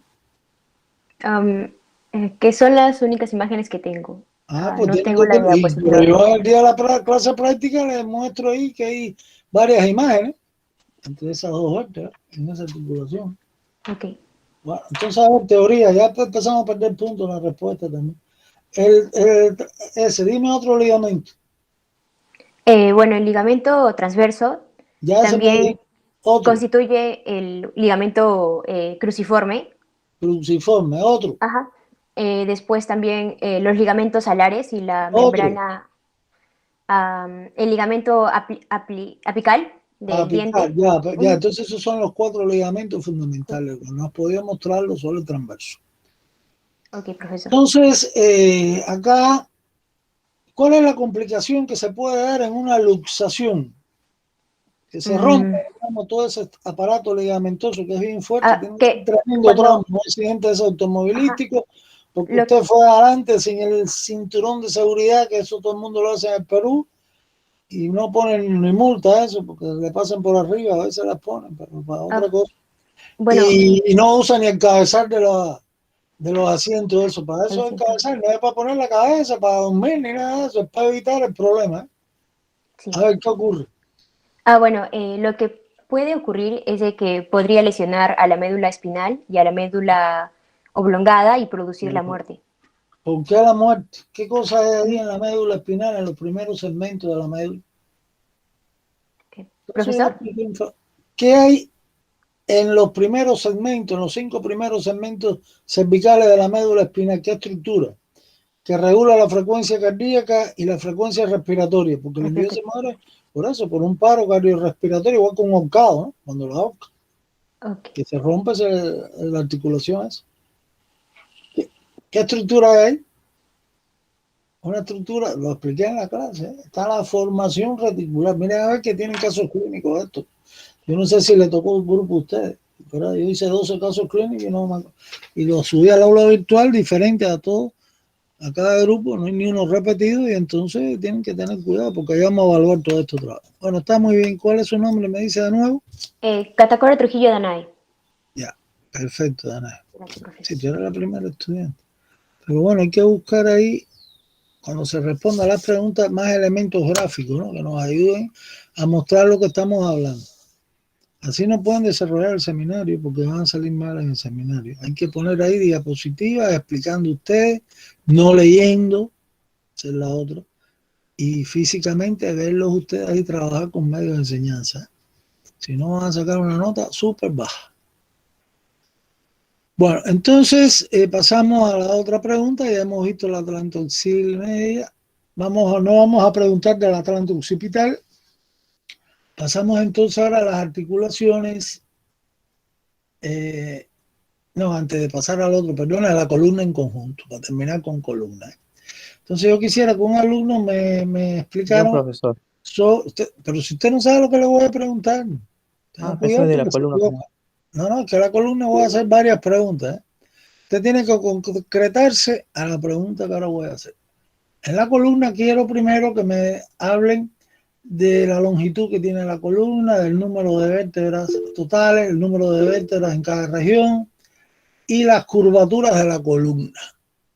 Que son las únicas imágenes que tengo. Pues no tiene tengo que la diapositiva. pero yo el día de la clase práctica le muestro ahí que hay varias imágenes entre esas dos vértebras, en esa articulación. Ok. Bueno, entonces, a ver, teoría, ya empezamos a perder puntos en la respuesta también. Dime otro ligamento. Bueno, el ligamento transverso Ya también constituye el ligamento cruciforme. Cruciforme, otro. Ajá. Después también los ligamentos alares y la membrana, el ligamento apical del diente. Ya, entonces esos son los 4 ligamentos fundamentales. No has podido mostrarlo, solo el transverso. Ok, profesor. Entonces, acá, ¿cuál es la complicación que se puede dar en una luxación? Que se rompe todo ese aparato ligamentoso que es bien fuerte, tiene un tremendo trauma, un accidente automovilístico, porque usted fue adelante sin el cinturón de seguridad, que eso todo el mundo lo hace en el Perú, y no ponen ni multa a eso, porque le pasan por arriba, a veces las ponen, pero para otra cosa. Bueno, y no usan ni el cabezal de los asientos, eso. Para eso el cabezal no es para poner la cabeza, para dormir, ni nada de eso, es para evitar el problema. Sí. A ver, ¿qué ocurre? Bueno, lo que puede ocurrir es de que podría lesionar a la médula espinal y a la médula oblongada y producir la muerte. ¿Por qué la muerte? ¿Qué cosa hay ahí en la médula espinal, en los primeros segmentos de la médula? ¿Profesor? ¿Qué hay en los primeros segmentos, en los 5 primeros segmentos cervicales de la médula espinal? ¿Qué estructura? Que regula la frecuencia cardíaca y la frecuencia respiratoria, porque el individuo se muere por eso, por un paro cardiorrespiratorio, igual con un ahorcado, ¿no? Cuando lo ahorca. Que se rompe la articulación esa. ¿Qué estructura hay? Una estructura, lo expliqué en la clase, ¿eh? Está la formación reticular. Miren a ver que tienen casos clínicos de esto. Yo no sé si le tocó el grupo a ustedes, pero yo hice 12 casos clínicos y los subí al aula virtual diferente a todos. A cada grupo no hay ni uno repetido y entonces tienen que tener cuidado porque ahí vamos a evaluar todo esto otra vez. Bueno, está muy bien. ¿Cuál es su nombre? ¿Me dice de nuevo? Catacora Trujillo Danae. Ya, perfecto, Danae. Sí, tú eres la primera estudiante. Pero bueno, hay que buscar ahí, cuando se responda a las preguntas, más elementos gráficos, ¿no? Que nos ayuden a mostrar lo que estamos hablando. Así no pueden desarrollar el seminario porque van a salir mal en el seminario. Hay que poner ahí diapositivas explicando ustedes, no leyendo, esa es la otra, y físicamente verlos ustedes ahí trabajar con medios de enseñanza. Si no, van a sacar una nota súper baja. Bueno, entonces pasamos a la otra pregunta. Ya hemos visto la atlantoxil media. No vamos a preguntar de la atlantooccipital. Pasamos entonces ahora a las articulaciones. Antes de pasar al otro, perdón, a la columna en conjunto, para terminar con columna. Entonces yo quisiera que un alumno me explicara. Bien, profesor. Pero si usted no sabe lo que le voy a preguntar, eso es de la columna. No, que la columna voy a hacer varias preguntas. Usted tiene que concretarse a la pregunta que ahora voy a hacer. En la columna quiero primero que me hablen de la longitud que tiene la columna, del número de vértebras totales, el número de vértebras en cada región y las curvaturas de la columna.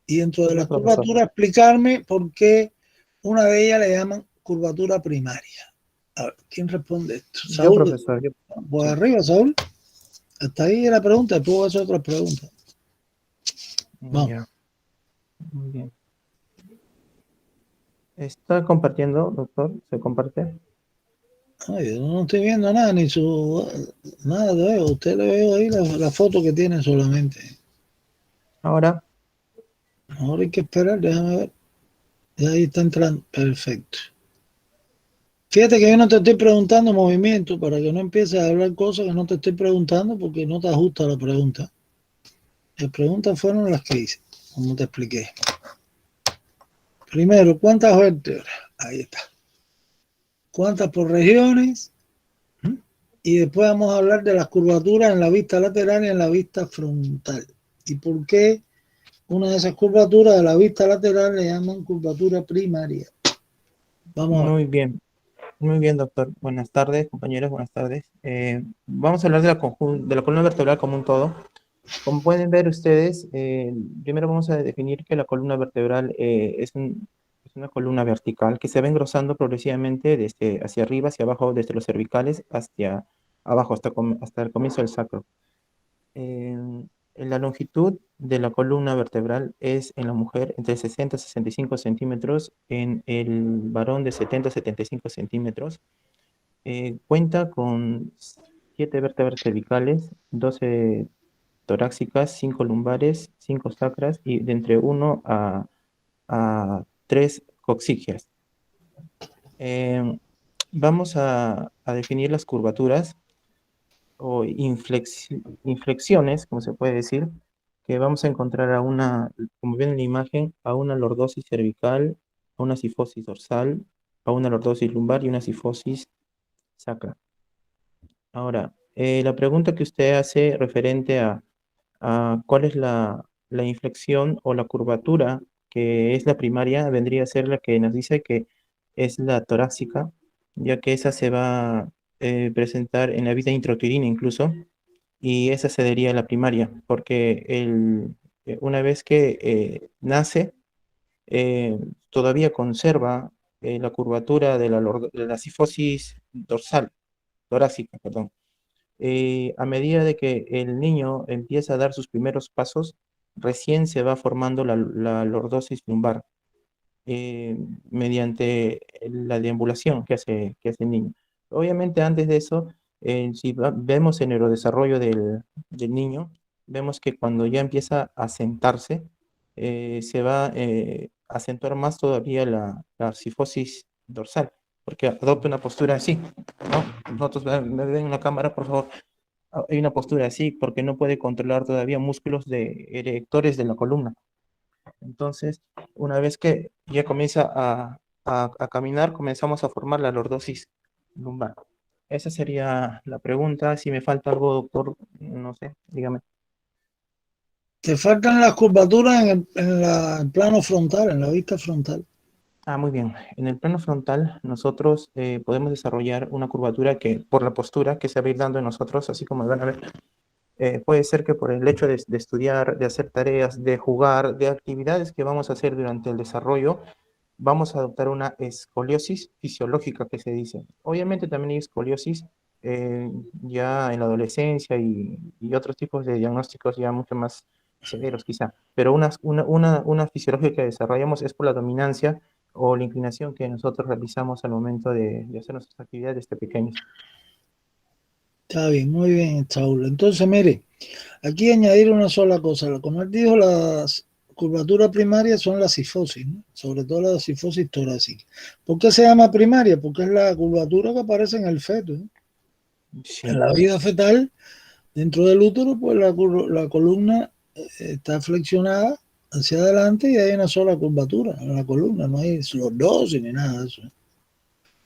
Y dentro de las curvaturas explicarme por qué una de ellas le llaman curvatura primaria. A ver, ¿quién responde esto? Saúl. Yo, profesor. Pues arriba, Saúl. Hasta ahí la pregunta, después voy a hacer otras preguntas. Vamos. Ya. Muy bien. ¿Está compartiendo, doctor? ¿Se comparte? Ay, yo no estoy viendo nada, nada de veo. Usted le veo ahí la foto que tiene solamente. Ahora. Ahora hay que esperar, déjame ver. Ya ahí está entrando. Perfecto. Fíjate que yo no te estoy preguntando movimiento para que no empieces a hablar cosas que no te estoy preguntando porque no te ajusta la pregunta. Las preguntas fueron las que hice, como te expliqué. Primero, ¿cuántas vértebras? Ahí está. ¿Cuántas por regiones? Y después vamos a hablar de las curvaturas en la vista lateral y en la vista frontal. ¿Y por qué una de esas curvaturas de la vista lateral le llaman curvatura primaria? Vamos a ver. Muy bien, doctor. Buenas tardes, compañeros, buenas tardes. Vamos a hablar de la columna vertebral como un todo. Como pueden ver ustedes, primero vamos a definir que la columna vertebral es una columna vertical que se va engrosando progresivamente desde hacia arriba, hacia abajo, desde los cervicales hacia abajo, hasta el comienzo del sacro. La longitud de la columna vertebral es en la mujer entre 60 y 65 centímetros, en el varón de 70 a 75 centímetros. Cuenta con 7 vértebras cervicales, 12 torácicas, 5 lumbares, 5 sacras y de entre 1 a 3 coxígeas. Vamos a definir las curvaturas o inflexiones, como se puede decir, que vamos a encontrar a una, como ven en la imagen, a una lordosis cervical, a una sifosis dorsal, a una lordosis lumbar y una sifosis sacra. Ahora, la pregunta que usted hace referente a cuál es la inflexión o la curvatura que es la primaria, vendría a ser la que nos dice que es la torácica, ya que esa se va a presentar en la vía intrauterina incluso, y esa sería la primaria, porque una vez que nace, todavía conserva la curvatura de la sifosis dorsal, torácica, perdón. A medida de que el niño empieza a dar sus primeros pasos, recién se va formando la lordosis lumbar mediante la deambulación que hace el niño. Obviamente antes de eso, si vemos el neurodesarrollo del niño, vemos que cuando ya empieza a sentarse, se va a acentuar más todavía la sifosis dorsal, porque adopta una postura así, ¿no? Nosotros, me ven en la cámara, por favor. Hay una postura así porque no puede controlar todavía músculos erectores de la columna. Entonces, una vez que ya comienza a caminar, comenzamos a formar la lordosis lumbar. Esa sería la pregunta. Si me falta algo, doctor, no sé, dígame. Te faltan las curvaturas en el plano frontal, en la vista frontal. Muy bien. En el plano frontal, nosotros podemos desarrollar una curvatura que, por la postura que se va a ir dando en nosotros, así como van a ver, puede ser que por el hecho de estudiar, de hacer tareas, de jugar, de actividades que vamos a hacer durante el desarrollo, vamos a adoptar una escoliosis fisiológica que se dice. Obviamente también hay escoliosis ya en la adolescencia y otros tipos de diagnósticos ya mucho más severos quizá, pero una fisiológica que desarrollamos es por la dominancia o la inclinación que nosotros realizamos al momento de hacer nuestras actividades desde pequeños. Está bien, muy bien, Saúl. Entonces, mire, aquí añadir una sola cosa. Como él dijo, las curvaturas primarias son la sifosis, ¿no? Sobre todo la sifosis torácica. ¿Por qué se llama primaria? Porque es la curvatura que aparece en el feto, ¿no? Sí. En la vida fetal, dentro del útero, pues la columna está flexionada hacia adelante y hay una sola curvatura en la columna, no hay lordosis ni nada de eso.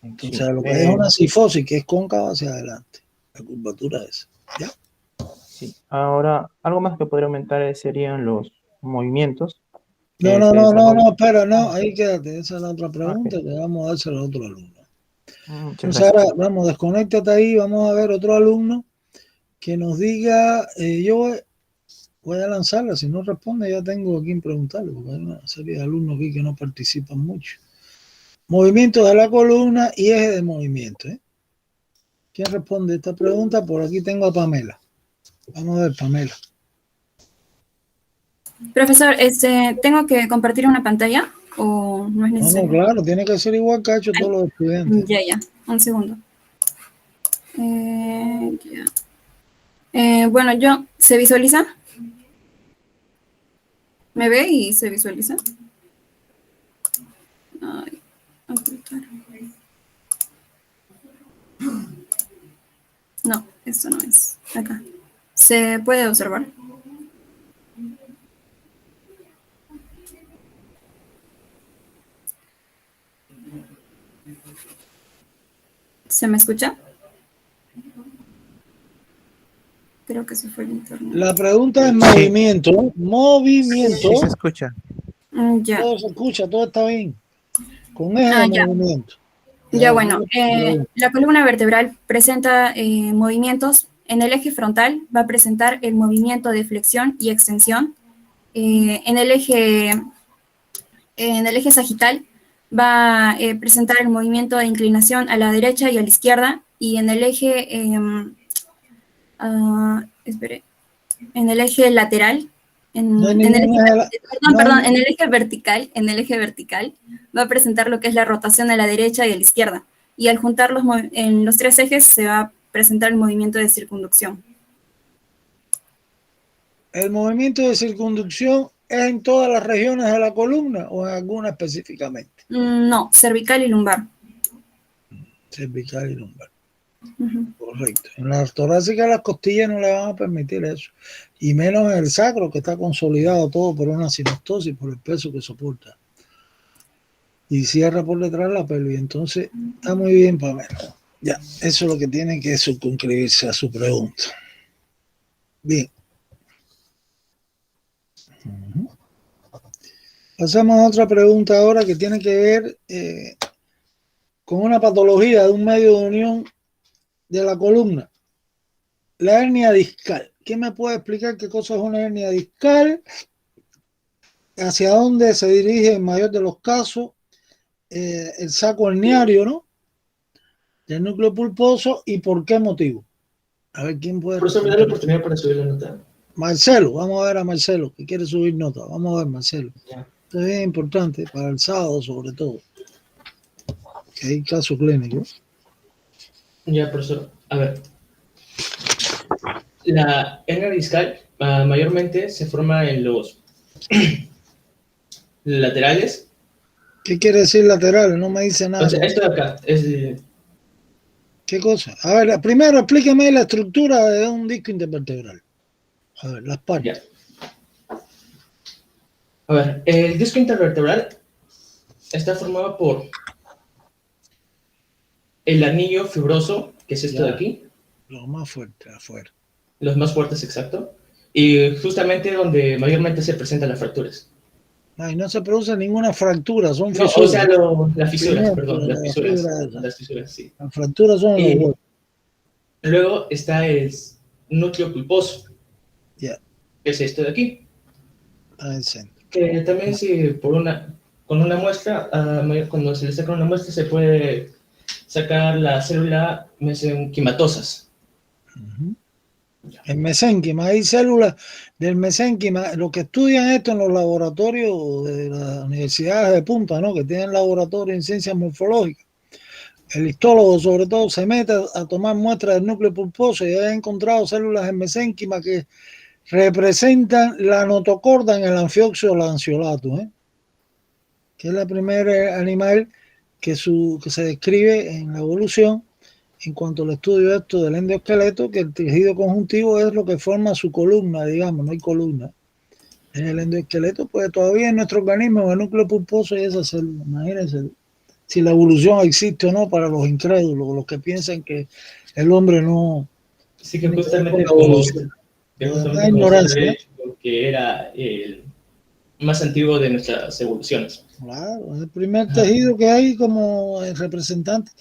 Entonces, lo que es una sifosis, que es cóncava hacia adelante. La curvatura es, ¿ya? Sí. Ahora, algo más que podría aumentar serían los movimientos. No, espera, no, ahí quédate, esa es la otra pregunta que vamos a dársela a otro alumno. Entonces ahora, vamos, desconéctate ahí, vamos a ver otro alumno que nos diga, yo voy a lanzarla, si no responde ya tengo a quien preguntarle, porque hay una serie de alumnos aquí que no participan mucho. Movimientos de la columna y eje de movimiento, ¿eh? ¿Quién responde esta pregunta? Por aquí tengo a Pamela. Vamos a ver, Pamela. Profesor, ¿tengo que compartir una pantalla o no es necesario? No, claro, tiene que ser igual que ha hecho todos los estudiantes. Ya, un segundo. Bueno, ¿se visualiza? ¿Me ve y se visualiza? Ay, ocultar. No, esto no es. Acá. ¿Se puede observar? ¿Se me escucha? Creo que se fue el internet. La pregunta es movimiento. Movimiento. Sí se escucha. Ya. Todo se escucha, todo está bien. Con eje de Ya. movimiento. Ya, bueno, la columna vertebral presenta movimientos. En el eje frontal va a presentar el movimiento de flexión y extensión. En el eje sagital va a presentar el movimiento de inclinación a la derecha y a la izquierda. Y en el eje, en el eje lateral, en el eje vertical, va a presentar lo que es la rotación a la derecha y a la izquierda. Y al juntarlos en los tres ejes se va a presentar el movimiento de circunducción. ¿El movimiento de circunducción es en todas las regiones de la columna o en alguna específicamente? No, cervical y lumbar. Cervical y lumbar. Correcto. En la torácica las costillas no le van a permitir eso. Y menos en el sacro, que está consolidado todo por una sinostosis, por el peso que soporta. Y cierra por detrás la pelvis. Entonces, está muy bien, Pamela. Ya, eso es lo que tiene que circunscribirse a su pregunta. Bien. Pasamos a otra pregunta ahora que tiene que ver con una patología de un medio de unión de la columna. La hernia discal. ¿Quién me puede explicar qué cosa es una hernia discal? ¿Hacia dónde se dirige en mayor de los casos el saco herniario, ¿no? Del núcleo pulposo y por qué motivo? A ver quién puede. Por eso me da la oportunidad para subir la nota. Marcelo, vamos a ver a Marcelo que quiere subir nota. Vamos a ver, Marcelo. Ya. Esto es bien importante para el sábado, sobre todo. Que hay casos clínicos. Ya, profesor. A ver. La hernia discal mayormente se forma en los laterales. ¿Qué quiere decir laterales? No me dice nada. O sea, esto de acá es... ¿Qué cosa? A ver, primero explíqueme la estructura de un disco intervertebral. A ver, las partes. Ya. A ver, el disco intervertebral está formado por el anillo fibroso, que es esto de aquí. Lo más fuerte, afuera. Los más fuertes, exacto. Y justamente donde mayormente se presentan las fracturas. Ay, no se produce ninguna fractura, son No, fisuras. o sea, las fisuras, perdón, las fisuras. Las fisuras, sí. Las fracturas son los huevos. Luego está el núcleo pulposo. Ya. Que es esto de aquí. Está en el centro. Que también si con una muestra, cuando se le saca una muestra se puede sacar la célula mesenquimatosas. El mesénquima, hay células del mesénquima, los que estudian esto en los laboratorios de las universidades de punta, ¿no? Que tienen laboratorios en ciencias morfológicas. El histólogo, sobre todo, se mete a tomar muestras del núcleo pulposo y ha encontrado células en mesénquima que representan la notocorda en el anfioxio lanceolato, que es el primer animal que se describe en la evolución en cuanto al estudio de esto del endoesqueleto, que el tejido conjuntivo es lo que forma su columna, digamos, no hay columna. En el endoesqueleto, pues todavía en nuestro organismo, en el núcleo pulposo y esa célula. Imagínense si la evolución existe o no para los incrédulos, los que piensan que el hombre no... Sí, que justamente que era el más antiguo de nuestras evoluciones. Claro, es el primer tejido que hay como representante.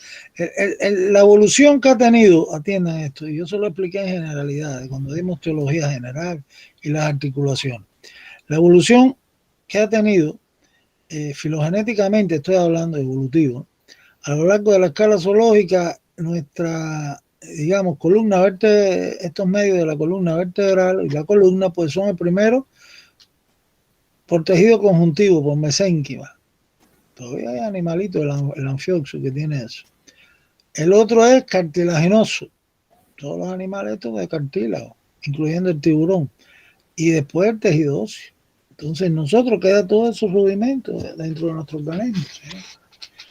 La evolución que ha tenido, atiendan esto, y yo se lo expliqué en generalidades, cuando dimos teología general y las articulaciones. La evolución que ha tenido, filogenéticamente, estoy hablando evolutivo, a lo largo de la escala zoológica, nuestra, digamos, columna vertebral, estos medios de la columna vertebral y la columna, pues son el primero por tejido conjuntivo, por mesénquima. Todavía hay animalitos, el anfioxo que tiene eso. El otro es cartilaginoso. Todos los animales estos de cartílago, incluyendo el tiburón. Y después el tejido óseo. Entonces nosotros queda todos esos rudimentos dentro de nuestro organismo. ¿Sí?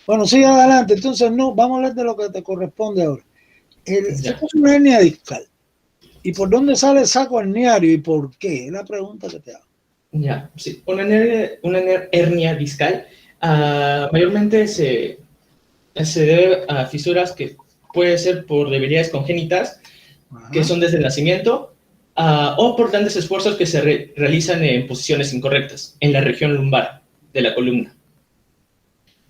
Bueno, sigue adelante. Entonces, no, vamos a hablar de lo que te corresponde ahora. Esto es una hernia discal. ¿Y por dónde sale el saco herniario y por qué? Es la pregunta que te hago. Ya, sí. Una hernia discal mayormente se debe a fisuras que puede ser por debilidades congénitas, que son desde el nacimiento, o por grandes esfuerzos que se realizan en posiciones incorrectas, en la región lumbar de la columna.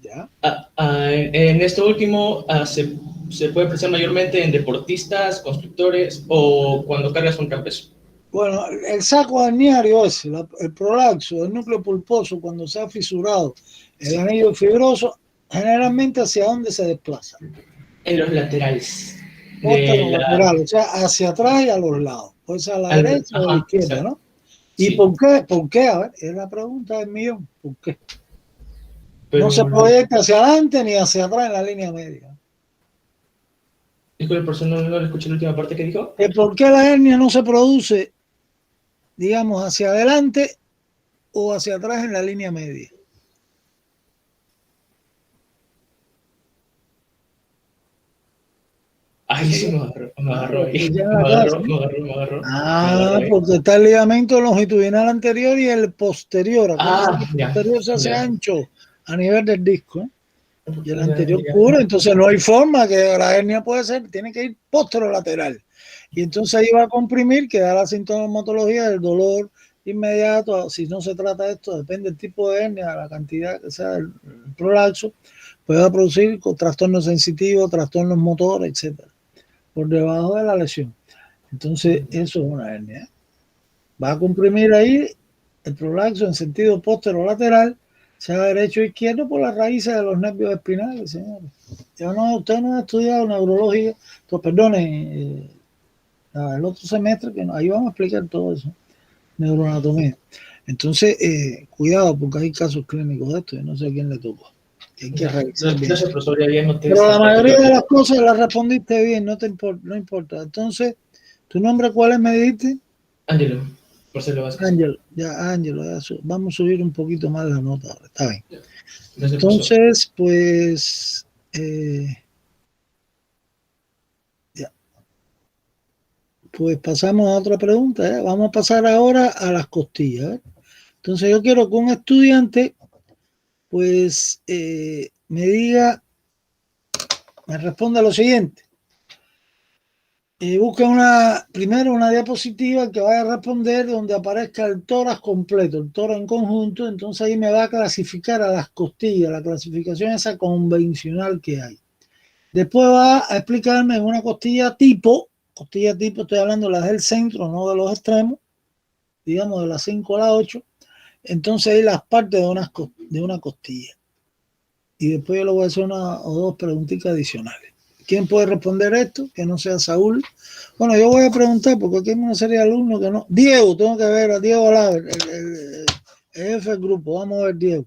¿Ya? En esto último se puede apreciar mayormente en deportistas, constructores o cuando cargas un gran peso. Bueno, el saco herniario es el prolaxo del núcleo pulposo cuando se ha fisurado el anillo fibroso, generalmente ¿hacia dónde se desplaza? En los laterales. Lateral, o sea, hacia atrás y a los lados. Puede ser a la derecha o a la izquierda, ¿no? ¿Y por qué? ¿Por qué? A ver, es la pregunta del millón. ¿Por qué? Pero no se proyecta hacia adelante ni hacia atrás en la línea media. Disculpe, por eso no le escuché la última parte que dijo. ¿Por qué la hernia no se produce, digamos, hacia adelante o hacia atrás en la línea media? Ay, sí, me agarró. Porque está el ligamento longitudinal anterior y el posterior. El posterior se hace ancho a nivel del disco, ¿eh? Y el anterior puro, entonces no hay forma que la hernia puede ser, tiene que ir posterolateral. Y entonces ahí va a comprimir, que da la sintomatología del dolor inmediato. Si no se trata de esto, depende del tipo de hernia, la cantidad que sea el prolaxo, puede producir trastornos sensitivos, trastornos motores, etcétera, por debajo de la lesión. Entonces, eso es una hernia. Va a comprimir ahí el prolaxo en sentido posterolateral, sea derecho o izquierdo, por las raíces de los nervios espinales, señores. Usted no ha estudiado neurología, perdone, el otro semestre, que ahí vamos a explicar todo eso, neuroanatomía. Entonces, cuidado, porque hay casos clínicos de esto, yo no sé a quién le tocó. Hay que revisar bien. Pero la mayoría de las cosas las respondiste bien, no importa. Entonces, ¿tu nombre cuál es, me dijiste? Ángelo, Marcelo Vázquez. Ángelo, vamos a subir un poquito más la nota ahora, está bien. Entonces, pues, ya. Pues pasamos a otra pregunta, ¿eh? Vamos a pasar ahora a las costillas, ¿eh? Entonces yo quiero que un estudiante, pues, me responda lo siguiente. Busca primero una diapositiva que vaya a responder donde aparezca el tórax completo, el tórax en conjunto. Entonces ahí me va a clasificar a las costillas, la clasificación esa convencional que hay. Después va a explicarme en una costilla tipo, estoy hablando de las del centro, no de los extremos, digamos de las 5 a las 8. Entonces ahí las partes de una costilla. Y después yo le voy a hacer una o dos preguntitas adicionales. ¿Quién puede responder esto? Que no sea Saúl. Bueno, yo voy a preguntar porque aquí hay una serie de alumnos que no. Diego, tengo que ver a Diego Alaver, el jefe del grupo. Vamos a ver, Diego.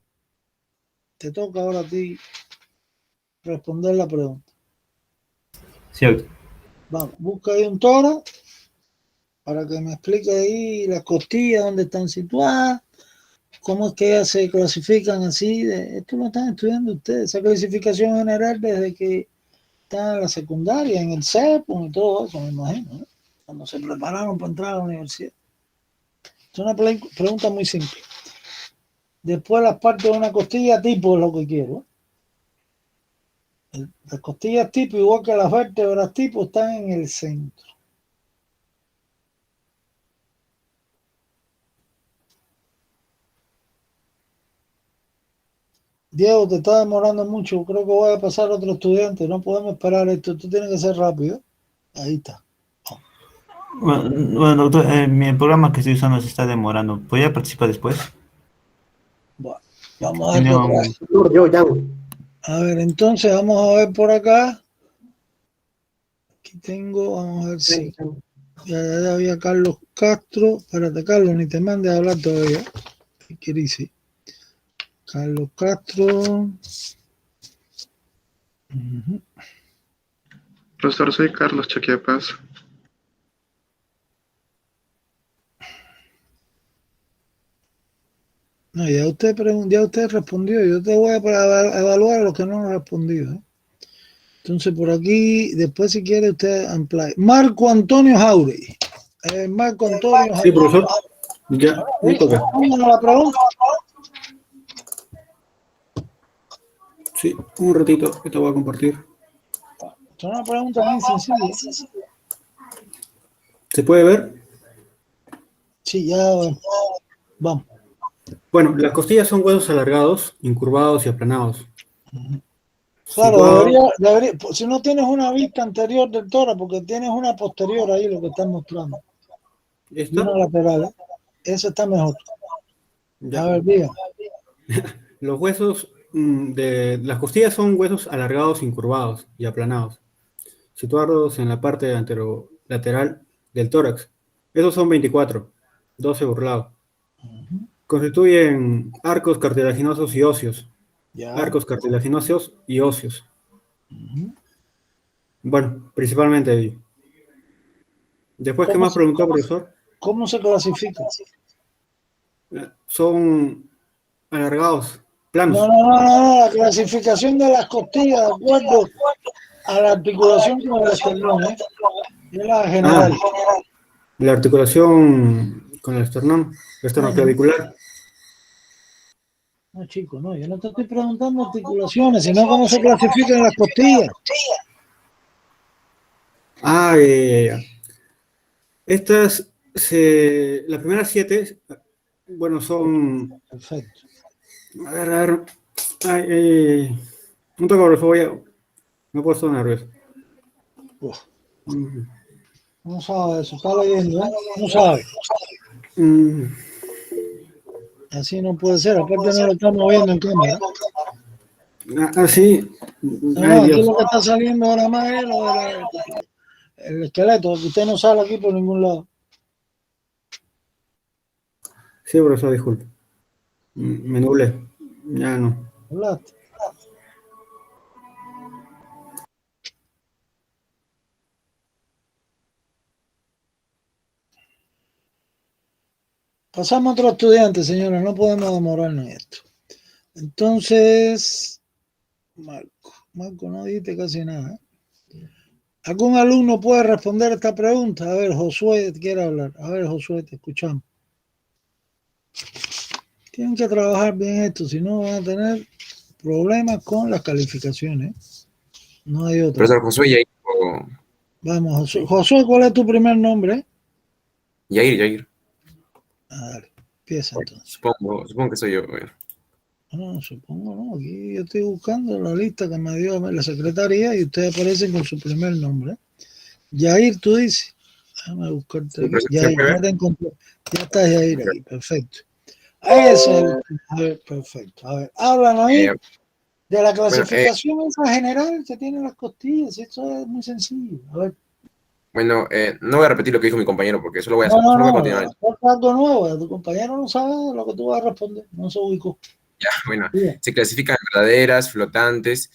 Te toca ahora a ti responder la pregunta. Cierto. Vamos, busca ahí un tórax para que me explique ahí las costillas, dónde están situadas, cómo es que ellas se clasifican así. Esto lo están estudiando ustedes, esa clasificación general desde que está en la secundaria, en el CEPON y todo eso, me imagino, ¿no? Cuando se prepararon para entrar a la universidad. Es una pregunta muy simple. Después las partes de una costilla tipo es lo que quiero. Las costillas tipo, igual que las vértebras tipo, están en el centro. Diego, te está demorando mucho. Creo que voy a pasar a otro estudiante. No podemos esperar esto. Esto tiene que ser rápido. Ahí está. Bueno, doctor, mi programa que estoy usando se está demorando. ¿Podría participar después? Bueno, vamos a ver. A ver, entonces vamos a ver por acá. Aquí tengo, vamos a ver si. Ya había Carlos Castro. Espérate, Carlos, ni te mande a hablar todavía. ¿Qué quieres decir? Carlos Castro. Profesor, soy Carlos Chaquiapas. No, ya usted respondió. Yo te voy a evaluar a los que no han respondido. Entonces, por aquí, después si quiere usted ampliar. Marco Antonio Jauregui. Marco Antonio Jauregui. Sí, profesor. Ya, me toca. La pregunta. Sí, un ratito que te voy a compartir. Es una pregunta muy sencilla. ¿Se puede ver? Sí, ya vamos. Bueno, las costillas son huesos alargados, incurvados y aplanados. Claro, debería, si no tienes una vista anterior del tórax, porque tienes una posterior ahí, lo que están mostrando. ¿Esta? Una lateral, ¿eh? Esa está mejor. Ya. A ver, diga. Los huesos de las costillas son huesos alargados, incurvados y aplanados, situados en la parte anterolateral del tórax. Esos son 24, 12 por lado. Constituyen arcos cartilaginosos y óseos. Ya. Arcos cartilaginosos y óseos. Bueno, principalmente ahí. Después, ¿qué más preguntó, profesor? ¿Cómo se clasifica? Son alargados, planos. No, la clasificación de las costillas de acuerdo a la articulación con el esternón, ¿eh? Es la general. La articulación con el esternoclavicular. No, chico, no, yo no te estoy preguntando articulaciones, sino cómo se clasifican las costillas. Estas, las primeras 7, bueno, son... Perfecto. A ver. Un toque, por favor, me he puesto nervioso. No sabe eso, está leyendo, ¿eh? No sabe. Así no puede ser, aparte no lo estamos viendo en cámara. Sí. No, aquí lo que está saliendo ahora más es lo de el esqueleto, que usted no sale aquí por ningún lado. Sí, profesor, disculpe. Me nublé. Ya no. Hablaste. Pasamos a otro estudiante, señores, no podemos demorarnos en esto. Entonces, Marco, no dijiste casi nada. ¿Algún alumno puede responder esta pregunta? A ver, Josué quiere hablar. A ver, Josué, te escuchamos. Tienen que trabajar bien esto, si no van a tener problemas con las calificaciones. No hay otro. Profesor Josué, Yair. Vamos, Josué. Josué, ¿cuál es tu primer nombre? Yair. Dale, empieza entonces. Supongo que soy yo. No, supongo no. Aquí yo estoy buscando la lista que me dio la secretaría y ustedes aparecen con su primer nombre. Yair, tú dices. Déjame buscarte aquí. Yair, ya te encontré. Ya está Yair aquí, perfecto. Eso, a ver, perfecto. A ver, háblanos ahí de la clasificación esa general que tienen las costillas. Esto es muy sencillo. A ver. Bueno, no voy a repetir lo que dijo mi compañero porque solo voy a, No, continuar. Algo nuevo, tu compañero no sabe lo que tú vas a responder, no se ubicó. Ya, bueno, se clasifican verdaderas, flotantes,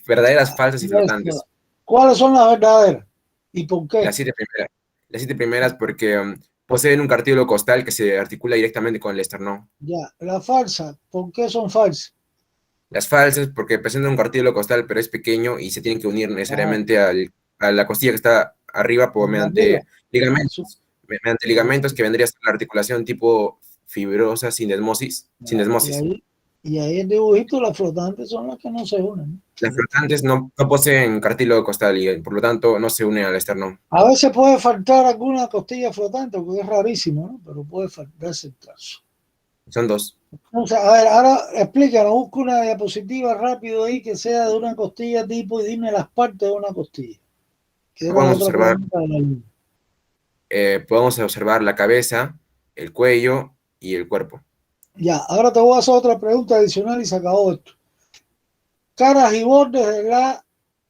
verdaderas, falsas y flotantes. ¿Cuáles son las verdaderas? ¿Y por qué? Las 7 primeras porque poseen un cartílago costal que se articula directamente con el esternón. Ya, las falsas, ¿por qué son falsas? Las falsas porque presentan un cartílago costal pero es pequeño y se tienen que unir necesariamente a la costilla que está arriba mediante ligamentos que vendría a ser la articulación tipo fibrosa sindesmosis. Y ahí el dibujito, las flotantes son las que no se unen. Las flotantes no poseen cartílago costal y por lo tanto no se unen al esternón. A veces puede faltar alguna costilla flotante porque es rarísimo, ¿no? Pero puede faltarse el caso. Son 2. Entonces, a ver, ahora explícanos, busca una diapositiva rápido ahí que sea de una costilla tipo y dime las partes de una costilla. Podemos observar la cabeza, el cuello y el cuerpo. Ya, ahora te voy a hacer otra pregunta adicional y se acabó esto. Caras y bordes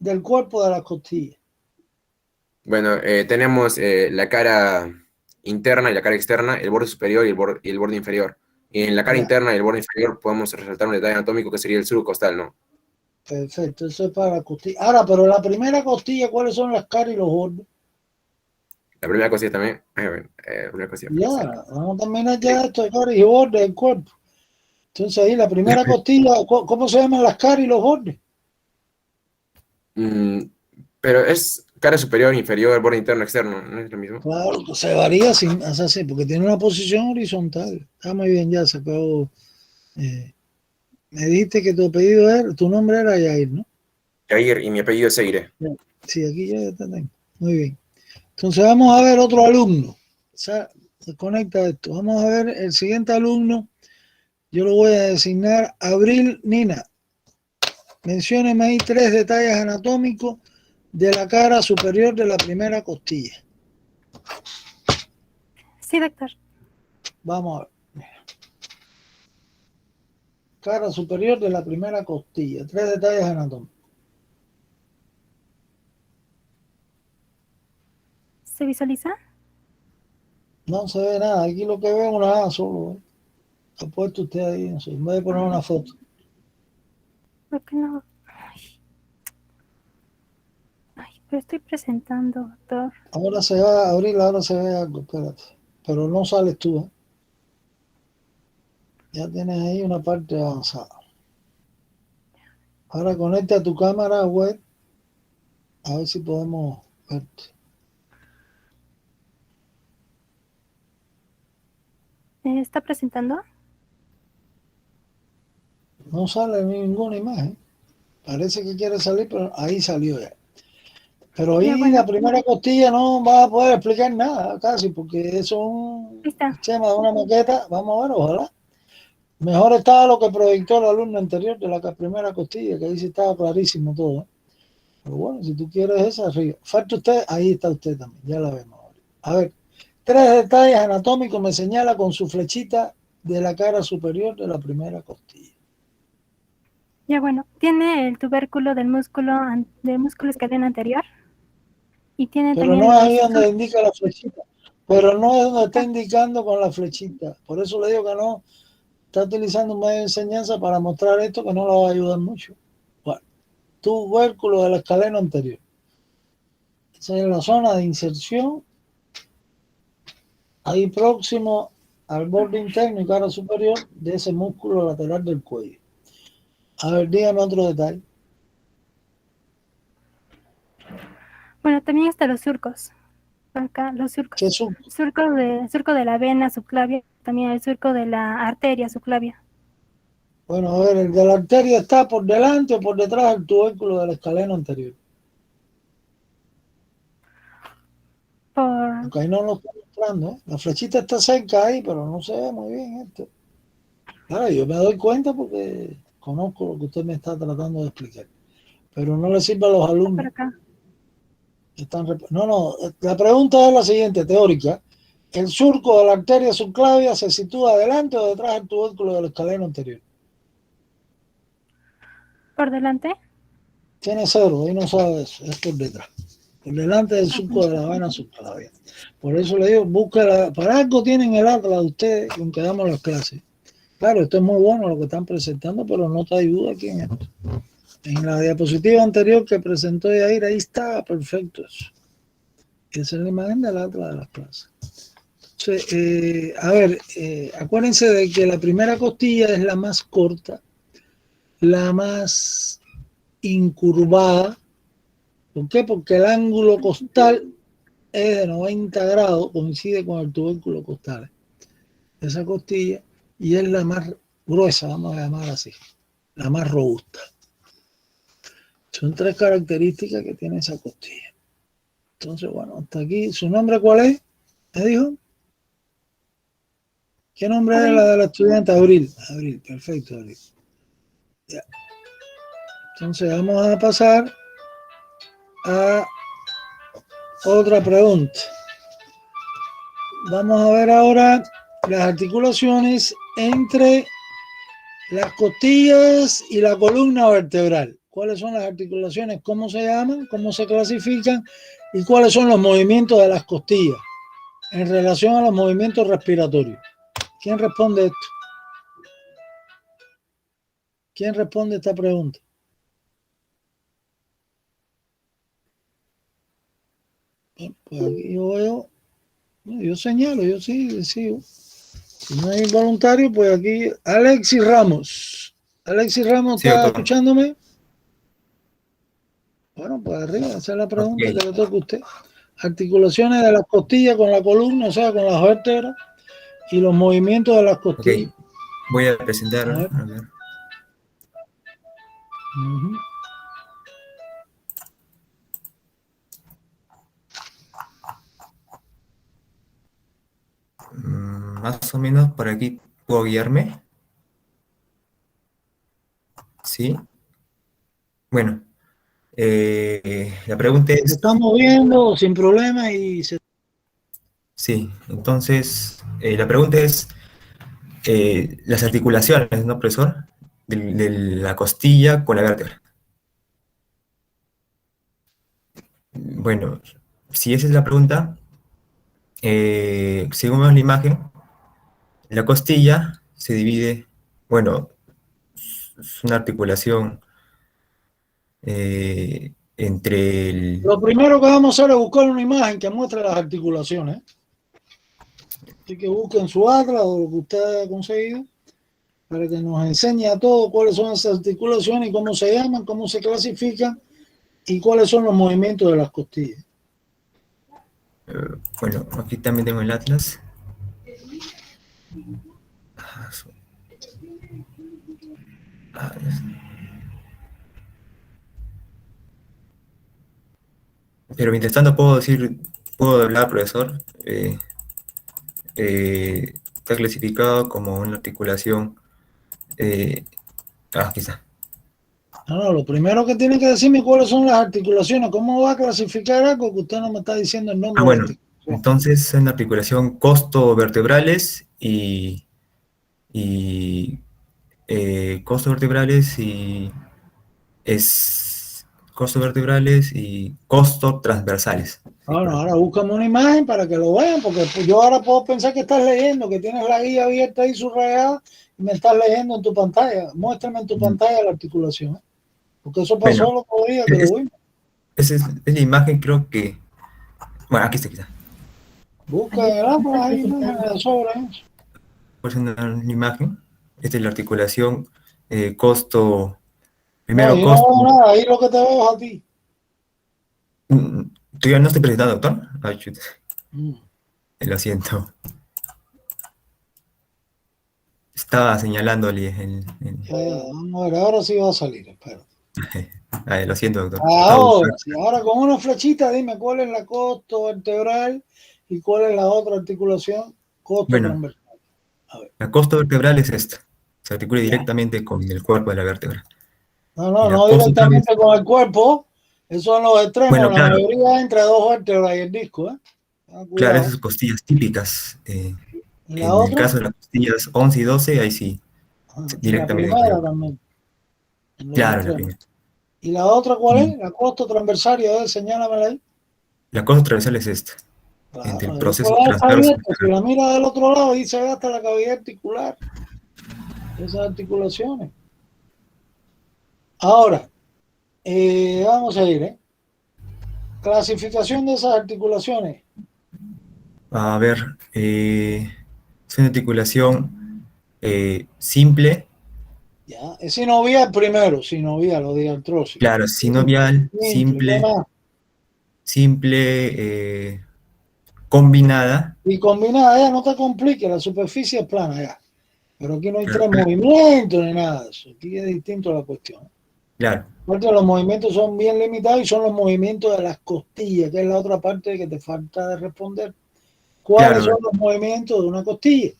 del cuerpo de las costillas. Bueno, tenemos la cara interna y la cara externa, el borde superior y el borde inferior. Y en la cara interna y el borde inferior podemos resaltar un detalle anatómico que sería el surco costal, ¿no? Perfecto, eso es para la costilla. Ahora, pero la primera costilla, ¿cuáles son las caras y los bordes? La primera costilla también. La primera costilla. Ya, vamos a terminar ya esto de caras y bordes del cuerpo. Entonces ahí la primera costilla, ¿cómo se llaman las caras y los bordes? Pero es cara superior, inferior, borde interno, externo, ¿no es lo mismo? Claro, pues se varía sin así, porque tiene una posición horizontal. Está muy bien, ya se acabó. Me dijiste que tu apellido era, tu nombre era Yair, ¿no? Jair, y mi apellido es Seire. Sí, aquí ya te tengo. Muy bien. Entonces vamos a ver otro alumno. O sea, se conecta esto. Vamos a ver el siguiente alumno. Yo lo voy a designar Abril Nina. Mencióneme ahí 3 detalles anatómicos de la cara superior de la primera costilla. Sí, doctor. Vamos a ver. Cara superior de la primera costilla. 3 detalles anatómicos. ¿Se visualiza? No se ve nada. Aquí lo que veo es una A solo. Ha puesto usted ahí, no sé, en vez de poner una foto. ¿Por qué no? Ay, pero estoy presentando, doctor. Ahora se va a abrir, ahora se ve algo, espérate. Pero no sales tú, ¿eh? Ya tienes ahí una parte avanzada. Ahora conecta a tu cámara web. A ver si podemos verte. ¿Está presentando? No sale ninguna imagen. Parece que quiere salir, pero ahí salió ya. Pero ahí Ya, bueno. la primera costilla no va a poder explicar nada casi, porque es un esquema de una maqueta. Vamos a ver, ojalá. Mejor estaba lo que proyectó el alumno anterior de la primera costilla, que ahí sí estaba clarísimo todo, ¿eh? Pero bueno, si tú quieres esa, arriba. Falta usted, ahí está usted también, ya la vemos ahora. A ver, 3 detalles anatómicos me señala con su flechita de la cara superior de la primera costilla. Ya, bueno. Tiene el tubérculo del músculo escaleno anterior. Y tiene Pero también no es ahí los... donde indica la flechita. Pero no es donde está indicando con la flechita. Por eso le digo que no está utilizando un medio de enseñanza para mostrar esto que no lo va a ayudar mucho. Bueno, tubérculo del escaleno anterior. Esa es la zona de inserción. Ahí próximo al borde interno y cara superior de ese músculo lateral del cuello. A ver, dígame otro detalle. Bueno, también están los surcos. Por acá, los surcos. ¿Qué surco? Surco de la vena subclavia, también el surco de la arteria subclavia. Bueno, a ver, el de la arteria está por delante o por detrás del tubérculo del escaleno anterior. Porque ahí no lo estoy mostrando, ¿eh? La flechita está cerca ahí, pero no se ve muy bien esto. Claro, yo me doy cuenta porque conozco lo que usted me está tratando de explicar. Pero no le sirve a los alumnos. Por acá. No, la pregunta es la siguiente, teórica. ¿El surco de la arteria subclavia se sitúa adelante o detrás del tubérculo del escaleno anterior? ¿Por delante? Tiene 0, ahí no sabe eso, es por detrás. Por delante del surco de la vena subclavia. Por eso le digo, búsquela. Para algo tienen el atlas de ustedes con que damos las clases. Claro, esto es muy bueno lo que están presentando, pero no te ayuda aquí en esto. En la diapositiva anterior que presentó Yair, ahí está perfecto eso. Esa es la imagen del atlas de las clases. Entonces, a ver, acuérdense de que la primera costilla es la más corta, la más incurvada. ¿Por qué? Porque el ángulo costal es de 90 grados, coincide con el tubérculo costal. Esa costilla, y es la más gruesa, vamos a llamar así, la más robusta. Son 3 características que tiene esa costilla. Entonces, bueno, hasta aquí. ¿Su nombre cuál es? ¿Me dijo? ¿Qué nombre es la de la estudiante? Abril. Abril, perfecto, Abril. Ya. Entonces vamos a pasar a otra pregunta. Vamos a ver ahora las articulaciones entre las costillas y la columna vertebral. ¿Cuáles son las articulaciones? ¿Cómo se llaman? ¿Cómo se clasifican? ¿Y cuáles son los movimientos de las costillas en relación a los movimientos respiratorios? ¿Quién responde esto? ¿Quién responde esta pregunta? Pues aquí yo veo, yo señalo, yo sí sigo. Si no hay voluntario, pues aquí Alexis Ramos. Alexis Ramos, Sí, ¿está doctor. escuchándome? Bueno, pues arriba, esa es la pregunta que le toca a usted. Articulaciones de las costillas con la columna, o sea, con las vértebras, y los movimientos de las costillas. Ok, voy a presentar. A ver. A ver. Ujú. Más o menos por aquí puedo guiarme. Sí. Bueno, la pregunta Se es, está moviendo sin problema y se... sí, entonces, la pregunta es, las articulaciones, ¿no, profesor? De la costilla con la vértebra. Bueno, si esa es la pregunta, según vemos la imagen, la costilla se divide, bueno, es una articulación entre el... Lo primero que vamos a hacer es buscar una imagen que muestre las articulaciones. Así que busquen su atlas o lo que usted haya conseguido para que nos enseñe a todos cuáles son esas articulaciones y cómo se llaman, cómo se clasifican y cuáles son los movimientos de las costillas. Bueno, aquí también tengo el atlas. Pero mientras tanto puedo hablar, profesor. Está clasificado como una articulación. Aquí está. No, lo primero que tiene que decirme cuáles son las articulaciones. ¿Cómo va a clasificar algo que usted no me está diciendo el nombre? Bueno, entonces es una articulación costovertebrales y costovertebrales y costovertebrales y costotransversales. Bueno, ahora búscame una imagen para que lo vean, porque yo ahora puedo pensar que estás leyendo, que tienes la guía abierta ahí subrayada y me estás leyendo en tu pantalla. Muéstrame en tu pantalla la articulación, porque eso pasó el otro día que lo vimos. Esa es la imagen, creo que... Bueno, aquí está. Busca el atlas ahí, ¿no? Sobre eso. Por eso una imagen. Esta es la articulación costo... No, Primero yo costo... no veo nada, ahí lo que te veo es a ti. Todavía no estoy presentado, doctor. Ay, chut. Mm. Lo siento. Estaba señalándole Vamos a ver, ahora sí va a salir, espera. Lo siento, doctor. Ahora, sí, ahora con una flechita dime cuál es la costo vertebral y cuál es la otra articulación costo Bueno, transversal. la costo vertebral es esta. Se articula directamente con el cuerpo de la vértebra. No, Y no, la no costo directamente con el cuerpo. Esos son los extremos, Bueno, la claro. mayoría entre dos vértebras y el disco, ¿eh? Claro, Cuidado. esas costillas típicas. ¿Y En la el otra? caso de las costillas 11 y 12, ahí sí. Y la Directamente. primera también. En los Claro, la extremos. primera. ¿Y la otra cuál es? La costo transversaria, señálamela ahí. La costo transversal es esta. Claro, Entre el el proceso otro lado está transverso. abierto. Si la mira del otro lado, ahí se ve hasta la cavidad articular. Esas articulaciones. Ahora, vamos a ir, ¿eh? Clasificación de esas articulaciones. A ver, es una articulación simple. Ya, es sinovial primero, sinovial o diartrosis. Claro, sinovial, ¿Qué simple, más? combinada. Y combinada, ya no te compliques, la superficie es plana ya. Pero aquí no hay Claro. tres movimientos ni nada de eso. Aquí es distinto la cuestión. Claro, Porque los movimientos son bien limitados y son los movimientos de las costillas, que es la otra parte que te falta de responder. ¿Cuáles Claro. son los movimientos de una costilla?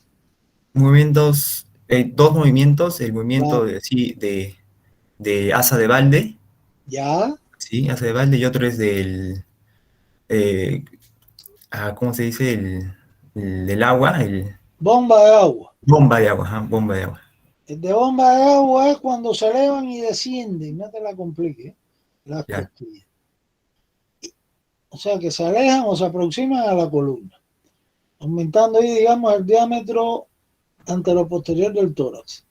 movimientos, dos movimientos, el movimiento Claro. de asa de balde, Ya, ¿sí? Asa de balde, y otro es del, ¿cómo se dice? Del agua, bomba de agua. bomba de agua, ajá, bomba de agua. El de bomba de agua es cuando se elevan y descienden, no te la compliques, las Claro. costillas. O sea que se alejan o se aproximan a la columna, aumentando ahí, digamos, el diámetro anteroposterior del tórax.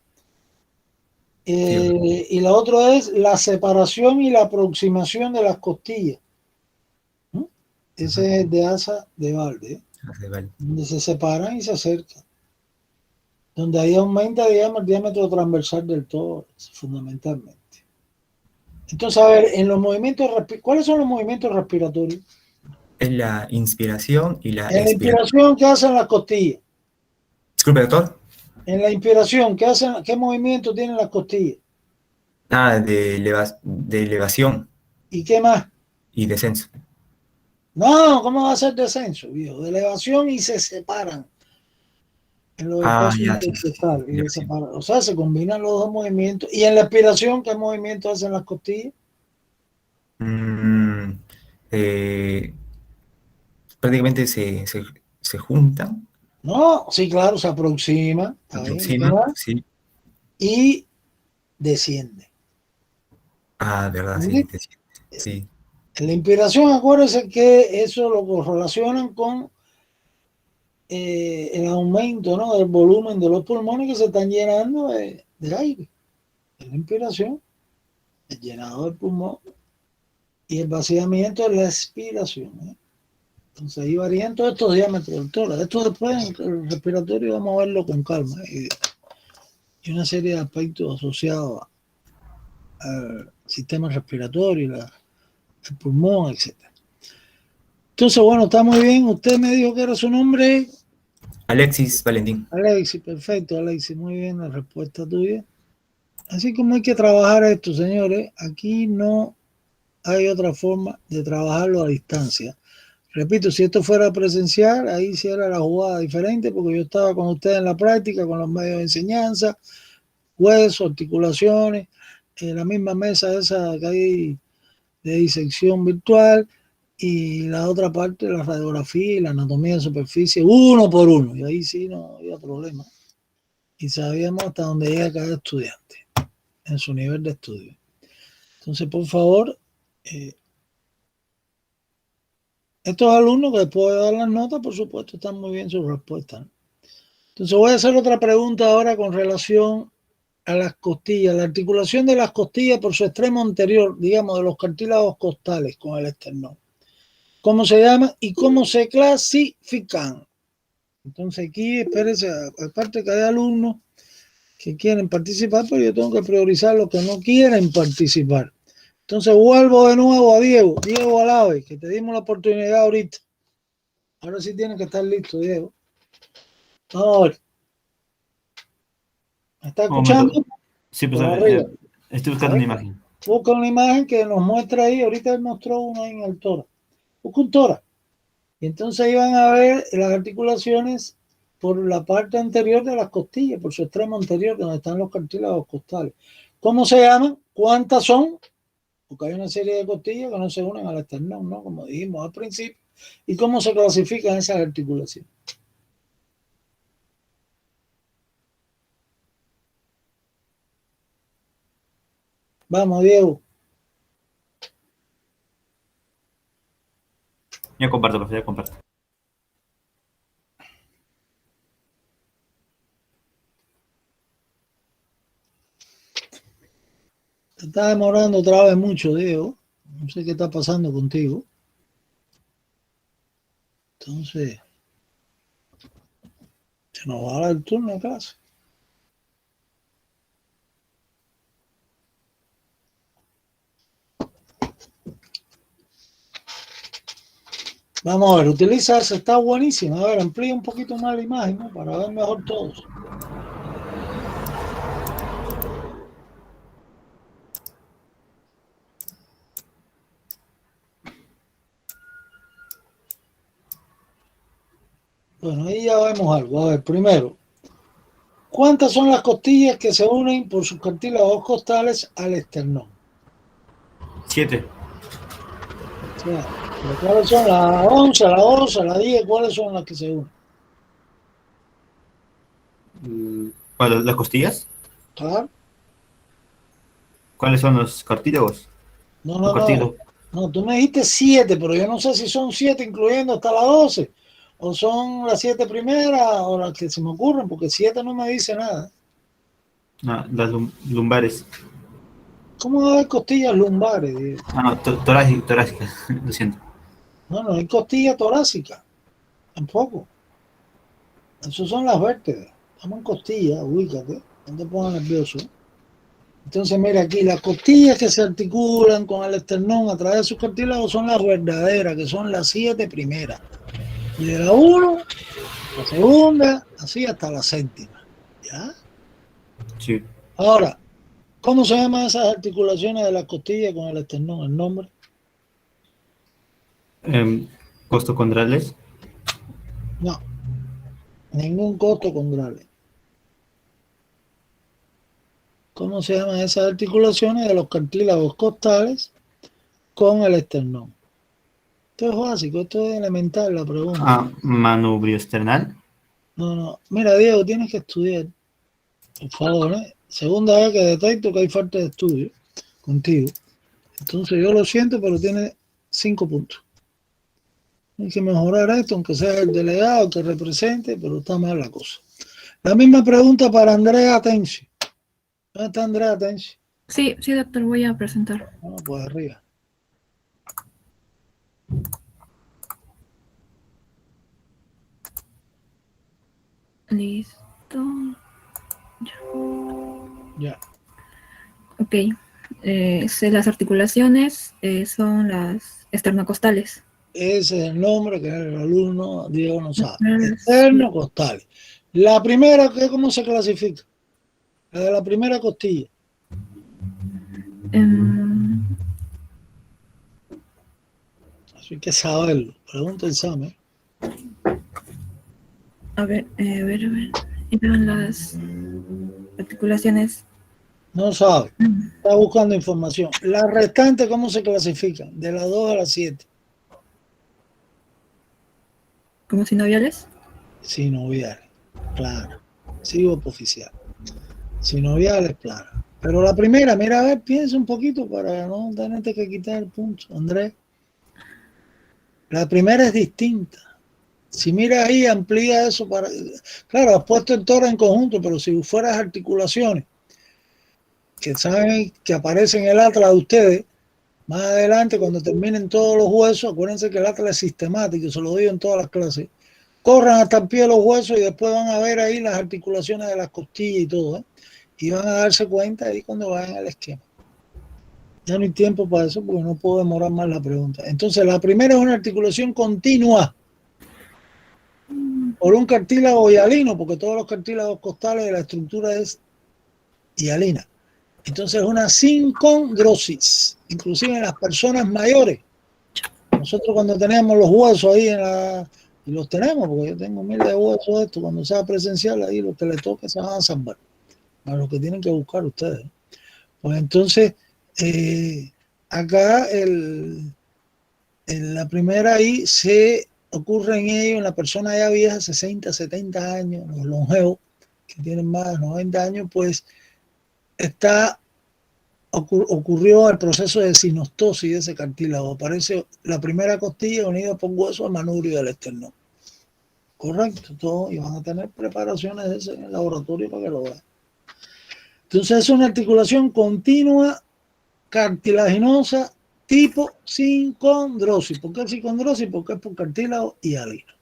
Y la otra es la separación y la aproximación de las costillas. ¿no? Ese es el de asa de balde, Asa de balde. donde se separan y se acercan. donde ahí aumenta, digamos, el diámetro transversal del tórax, fundamentalmente. Entonces, a ver, en los movimientos, ¿cuáles son los movimientos respiratorios? Es la inspiración y la En la expiración. inspiración, ¿qué hacen las costillas? Disculpe, doctor. En la inspiración, ¿qué movimiento tienen las costillas? De elevación ¿Y qué más? y descenso. No, ¿cómo va a ser descenso, viejo? De elevación y se separan en los espacios Ya, sí, intercostales, y se separan. O sea, se combinan los dos movimientos. ¿Y en la expiración, qué movimiento hacen las costillas? Prácticamente se juntan, No, sí, claro, se aproxima. se Ahí, ¿qué aproximan, más? sí. Y desciende. Verdad, sí, ¿Sí? sí. En la inspiración, acuérdense que eso lo correlacionan con el aumento, ¿no?, del volumen de los pulmones que se están llenando de aire. En la inspiración, el llenado del pulmón, y el vaciamiento es la expiración, ¿eh? Entonces ahí varían todos estos diámetros del tórax. Esto después, el respiratorio, vamos a verlo con calma, y una serie de aspectos asociados al sistema respiratorio, el pulmón, etc. Entonces, bueno, está muy bien. Usted me dijo que era su nombre. Alexis Valentín. Alexis, perfecto, Alexis, muy bien la respuesta tuya. Así como hay que trabajar esto, señores, aquí no hay otra forma de trabajarlo a distancia. Repito, si esto fuera presencial, ahí sí era la jugada diferente, porque yo estaba con ustedes en la práctica, con los medios de enseñanza, huesos, articulaciones, en la misma mesa esa que hay de disección virtual, y la otra parte, la radiografía y la anatomía de superficie, uno por uno, y ahí sí no había problema. Y sabíamos hasta dónde llega cada estudiante en su nivel de estudio. Entonces, por favor, estos alumnos que después de dar las notas, por supuesto, están muy bien sus respuestas, ¿no? Entonces voy a hacer otra pregunta ahora con relación a las costillas, la articulación de las costillas por su extremo anterior, digamos, de los cartílagos costales con el esternón. ¿Cómo se llama y cómo se clasifican? Entonces aquí, espérense, aparte que hay alumnos que quieren participar, pero yo tengo que priorizar los que no quieren participar. Entonces vuelvo de nuevo a Diego Alave, que te dimos la oportunidad ahorita. Ahora sí tienes que estar listo, Diego. Vamos a ver. ¿Me está escuchando? Sí, pues estoy buscando una imagen. Busca una imagen que nos muestra ahí. Ahorita él mostró una ahí en el tórax. Busca un tórax. Y entonces ahí van a ver las articulaciones por la parte anterior de las costillas, por su extremo anterior, donde están los cartílagos costales. ¿Cómo se llaman? ¿Cuántas son? Porque hay una serie de costillas que no se unen al esternón, ¿no? Como dijimos al principio. ¿Y cómo se clasifican esas articulaciones? Vamos, Diego. Ya comparto, profe, ya comparto. Te está demorando otra vez mucho, Diego. No sé qué está pasando contigo. Entonces, se nos va a dar el turno de clase. Vamos a ver, utilizarse, está buenísimo. A ver, amplía un poquito más la imagen, ¿no?, para ver mejor todos. Bueno, ahí ya vemos algo. A ver, primero, ¿cuántas son las costillas que se unen por sus cartílagos costales al esternón? 7. O sea, ¿cuáles son? ¿Las 11, las 12, las 10? ¿Cuáles son las que se unen? ¿Las costillas? Claro. ¿Cuáles son los cartílagos? No, tú me dijiste 7, pero yo no sé si son 7 incluyendo hasta las 12, o son las 7 primeras, o las que se me ocurren, porque 7 no me dice nada. Las lumbares. ¿Cómo va a haber costillas lumbares, Diego? No, torácicas, lo siento. No hay costilla torácica, tampoco. Esas son las vértebras. Estamos en costilla, ubícate, no te pongas nervioso. Entonces, mira aquí, las costillas que se articulan con el esternón a través de sus cartílagos son las verdaderas, que son las 7 primeras. Y de la 1, la segunda, así hasta la 7ª. ¿Ya? Sí. Ahora, ¿cómo se llaman esas articulaciones de las costillas con el esternón? ¿El nombre? Costocondrales. No, ningún costocondral. ¿Cómo se llaman esas articulaciones de los cartílagos costales con el esternón? Esto es básico, esto es elemental la pregunta. Manubrioesternal. No. Mira, Diego, tienes que estudiar. Por favor, ¿eh? Segunda vez que detecto que hay falta de estudio contigo. Entonces yo lo siento, pero tiene 5 puntos. Hay que mejorar esto, aunque sea el delegado que represente, pero está mal la cosa. La misma pregunta para Andrea Tensi. ¿Dónde está Andrea Tensi? Sí, doctor, voy a presentar. Bueno, pues arriba. Listo. Ya. Ok. Las articulaciones son las esternocostales. Ese es el nombre que el alumno Diego no sabe. Esternocostales. La primera, ¿cómo se clasifica? La de la primera costilla. Eso hay que saberlo. Pregunta el examen. A ver. Eran las articulaciones. No sabe. Está buscando información. La restante, ¿cómo se clasifican? De las 2 a las 7. ¿Como sinoviales? Sinoviales, claro. Sigo oficial. Sinoviales, claro. Pero la primera, mira, a ver, piensa un poquito para no tenerte que quitar el punto, Andrés. La primera es distinta. Si miras ahí, amplía eso para... Claro, has puesto el tórax en conjunto, pero si fueras articulaciones que saben que aparecen en el atlas de ustedes, más adelante, cuando terminen todos los huesos, acuérdense que el atlas es sistemático, se lo digo en todas las clases, corran hasta el pie de los huesos y después van a ver ahí las articulaciones de las costillas y todo, ¿eh? Y van a darse cuenta ahí cuando vayan al esquema. Ya no hay tiempo para eso porque no puedo demorar más la pregunta. Entonces, la primera es una articulación continua por un cartílago hialino, porque todos los cartílagos costales de la estructura es hialina. Entonces es una sincondrosis, inclusive en las personas mayores. Nosotros cuando teníamos los huesos ahí y los tenemos, porque yo tengo miles de huesos de esto, cuando sea presencial ahí los que les toque se van a salvar, a los que tienen que buscar ustedes. Pues entonces, acá la primera ahí se ocurre en ello, en la persona ya vieja, 60, 70 años, los longevos, que tienen más de 90 años, pues ocurrió el proceso de sinostosis de ese cartílago. Aparece la primera costilla unida por hueso al manubrio del esternón. Correcto, todo, y van a tener preparaciones de ese en el laboratorio para que lo vean. Entonces es una articulación continua, cartilaginosa, tipo sincondrosis. ¿Por qué sincondrosis? Porque es por cartílago hialino.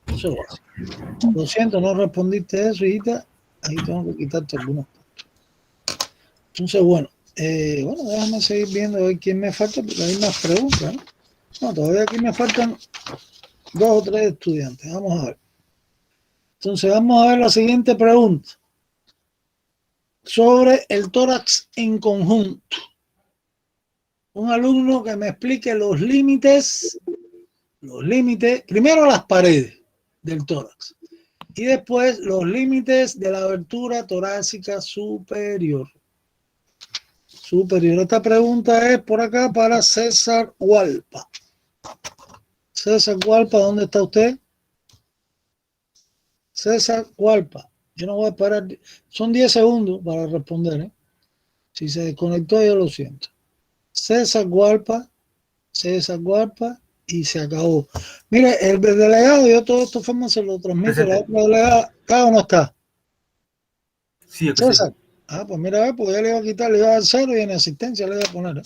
Eso es básico. Lo siento, no respondiste eso, hijita. Ahí tengo que quitarte algunos puntos. Entonces, bueno, déjame seguir viendo a ver quién me falta, porque hay más preguntas, ¿no? No, todavía aquí me faltan 2 o 3 estudiantes. Vamos a ver. Entonces, vamos a ver la siguiente pregunta. Sobre el tórax en conjunto. Un alumno que me explique los límites, primero las paredes del tórax y después los límites de la abertura torácica superior. Esta pregunta es por acá para César Hualpa. César Hualpa, ¿dónde está usted? César Hualpa. Yo no voy a esperar. Son 10 segundos para responder, ¿eh? Si se desconectó, yo lo siento. César Hualpa, y se acabó. Mire, el delegado, yo todo esto forma se lo transmito. La otra delegada, ¿está o no está? Sí, César. Ah, pues mira, porque ya le iba a quitar, le iba a dar 0 y en asistencia le iba a poner.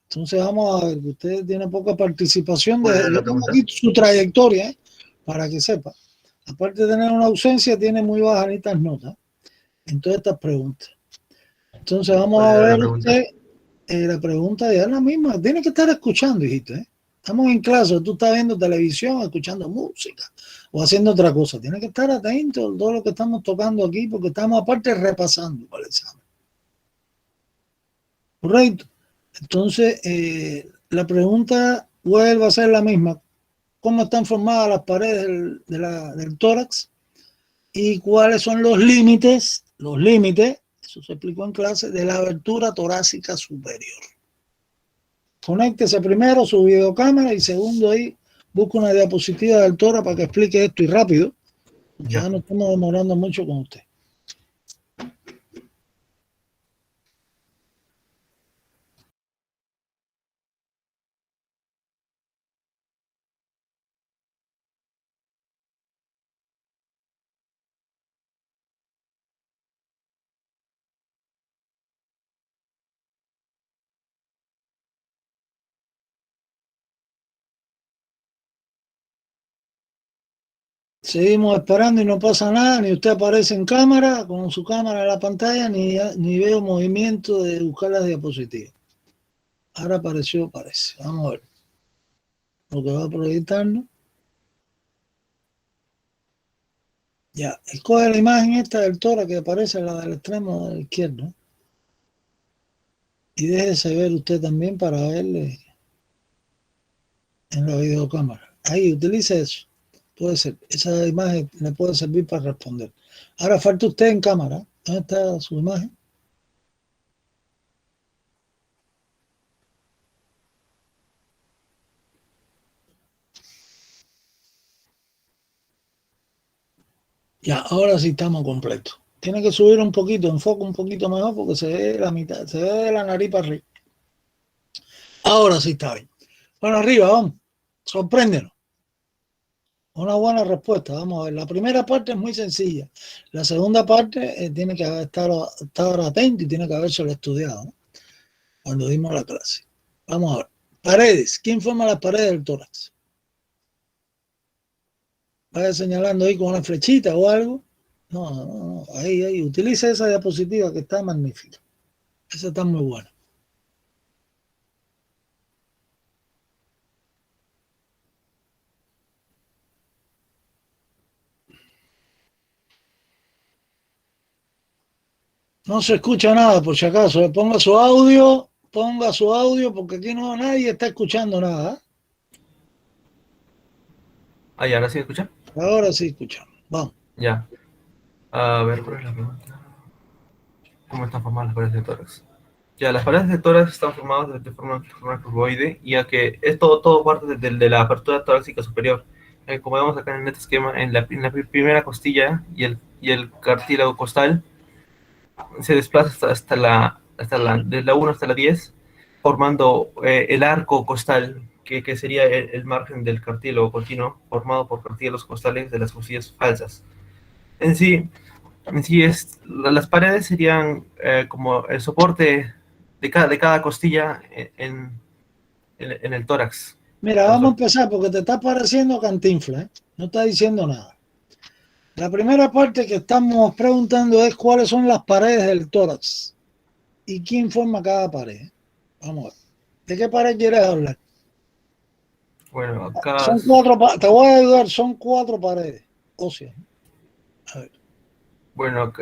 Entonces vamos a ver, que usted tiene poca participación. Yo tengo aquí su trayectoria, para que sepa. aparte de tener una ausencia, tiene muy bajas notas en todas estas preguntas. Entonces vamos a ver usted, la pregunta ya es la misma. Tiene que estar escuchando, hijito, ¿eh? Estamos en clase, tú estás viendo televisión, escuchando música o haciendo otra cosa. Tiene que estar atento a todo lo que estamos tocando aquí porque estamos aparte repasando para el examen. Correcto. Entonces, la pregunta vuelve a ser la misma. ¿Cómo están formadas las paredes del tórax? ¿Y cuáles son los límites? Los límites, eso se explicó en clase, de la abertura torácica superior. Conéctese primero su videocámara y segundo ahí busca una diapositiva del tórax para que explique esto y rápido. Ya no estamos demorando mucho con usted. Seguimos esperando y no pasa nada, ni usted aparece en cámara, con su cámara en la pantalla, ni veo movimiento de buscar las diapositivas. Ahora apareció, parece. Vamos a ver lo que va a proyectarnos. Ya, escoge la imagen esta del tórax que aparece, la del extremo del izquierdo. Y déjese ver usted también para verle en la videocámara. Ahí, utilice eso. Puede ser, esa imagen le puede servir para responder. Ahora falta usted en cámara. ¿Dónde está su imagen? Ya, ahora sí estamos completos. Tiene que subir un poquito, enfoca un poquito mejor porque se ve la mitad, se ve de la nariz para arriba. Ahora sí está bien. Bueno, arriba, vamos. Sorpréndenos. Una buena respuesta, vamos a ver. La primera parte es muy sencilla. La segunda parte tiene que estar atento y tiene que habérselo estudiado, ¿no? Cuando dimos la clase. Vamos a ver. Paredes. ¿Quién forma las paredes del tórax? Vaya señalando ahí con una flechita o algo. No. Ahí. Utilice esa diapositiva que está magnífica. Esa está muy buena. No se escucha nada, por si acaso. Ponga su audio, porque aquí no nadie está escuchando nada. ¿Y ahora sí escucha? Ahora sí escuchamos. Vamos. Ya. A ver, ¿cuál es la pregunta? ¿Cómo están formadas las paredes de tórax? Ya, las paredes de tórax están formadas de forma curvoide, ya que es todo parte de la apertura torácica superior. Como vemos acá en este esquema, en la primera costilla y el cartílago costal se desplaza de la 1 hasta la 10, formando el arco costal, que sería el margen del cartílago continuo, formado por cartílagos costales de las costillas falsas. En sí las paredes serían como el soporte de cada costilla en el tórax. Mira, vamos a empezar porque te está pareciendo Cantinflas, ¿eh? No está diciendo nada. La primera parte que estamos preguntando es cuáles son las paredes del tórax y quién forma cada pared. Vamos a ver. ¿De qué pared quieres hablar? Bueno, acá... Son 4, te voy a ayudar, son 4 paredes óseas. A ver. Bueno,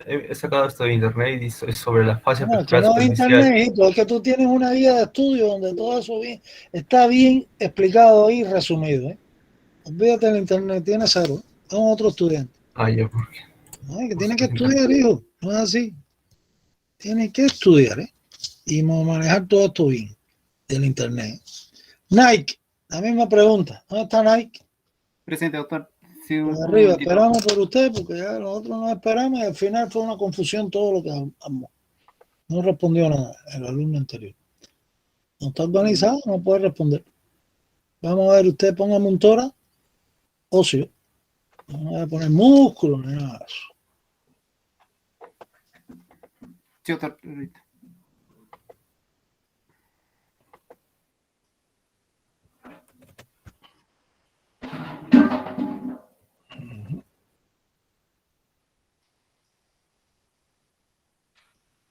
he sacado esto de internet y dice sobre la fascia No, pectoral que no es superficial. internet, es que tú tienes una guía de estudio donde todo eso está bien explicado ahí, resumido, ¿eh? Olvídate del internet, tienes 0. Vamos a otro estudiante. Ya, ¿por qué? No, que tiene que estudiar, hijo. No es así. Tiene que estudiar, ¿eh? Y manejar todo esto bien del internet. Nike, la misma pregunta. ¿Dónde está Nike? Presente, doctor. Sí, Por arriba, esperamos por usted porque ya nosotros nos esperamos y al final fue una confusión todo lo que hablamos. No respondió nada el alumno anterior. No está organizado, no puede responder. Vamos a ver, usted póngame un tórax óseo. No voy a poner músculo ni nada de eso. Sí, doctor.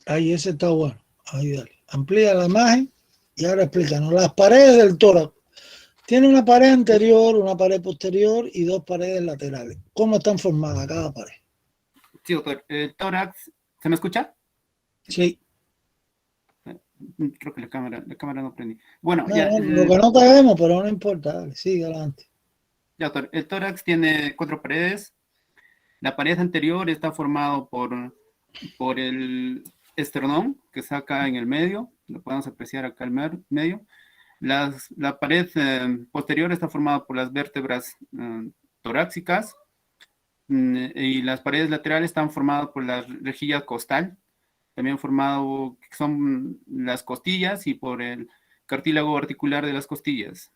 Ahí, ese está bueno. Ahí, dale. Amplía la imagen y ahora explícanos. Las paredes del tórax. Tiene una pared anterior, una pared posterior y dos paredes laterales. ¿Cómo están formadas cada pared? Sí, doctor. El tórax, ¿se me escucha? Sí. Creo que la cámara no prendí. Bueno, No, ya. lo que no te vemos, pero no importa. Dale, sigue adelante. Ya, doctor. El tórax tiene 4 paredes. La pared anterior está formado por el esternón, que está acá en el medio. Lo podemos apreciar acá al medio. La pared posterior está formada por las vértebras torácicas. Y las paredes laterales están formadas por la rejilla costal, también formado, que son las costillas, y por el cartílago articular de las costillas.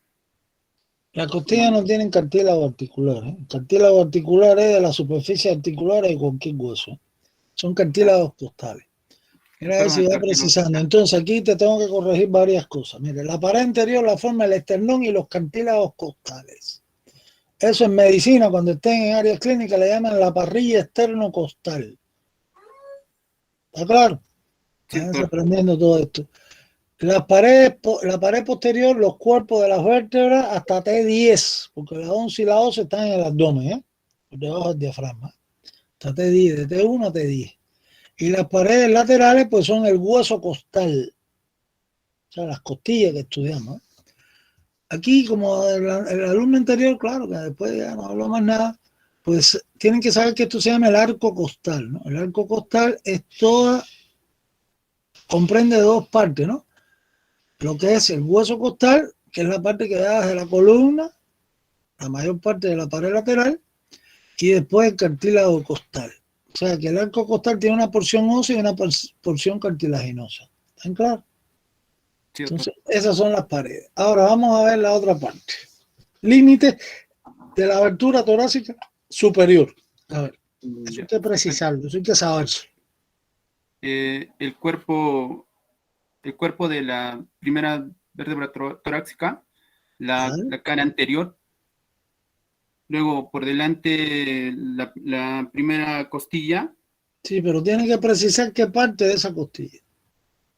Las costillas no tienen cartílago articular. El cartílago articular es de la superficie articular de cualquier hueso. Son cartílagos costales. Mira a ver si va precisando. Entonces aquí te tengo que corregir varias cosas. Mire, la pared anterior la forma el esternón y los cartílagos costales. Eso en medicina, cuando estén en áreas clínicas, le llaman la parrilla externo-costal. ¿Está claro? Están aprendiendo todo esto. La pared posterior, los cuerpos de las vértebras hasta T10, porque la 11 y la 12 están en el abdomen, por debajo del diafragma. Hasta T10, de T1 a T10. Y las paredes laterales, pues son el hueso costal. O sea, las costillas que estudiamos. Aquí, como el alumno anterior, claro, que después ya no habló más nada, pues tienen que saber que esto se llama el arco costal, ¿no? El arco costal es comprende dos partes, ¿no? Lo que es el hueso costal, que es la parte que da desde la columna, la mayor parte de la pared lateral, y después el cartílago costal. O sea, que el arco costal tiene una porción ósea y una porción cartilaginosa. ¿Están claros? Entonces, esas son las paredes. Ahora vamos a ver la otra parte. Límite de la abertura torácica superior. A ver, eso hay que precisarlo, eso hay que saberlo. El cuerpo de la primera vértebra torácica, la cara anterior. Luego, por delante, la primera costilla. Sí, pero tiene que precisar qué parte de esa costilla.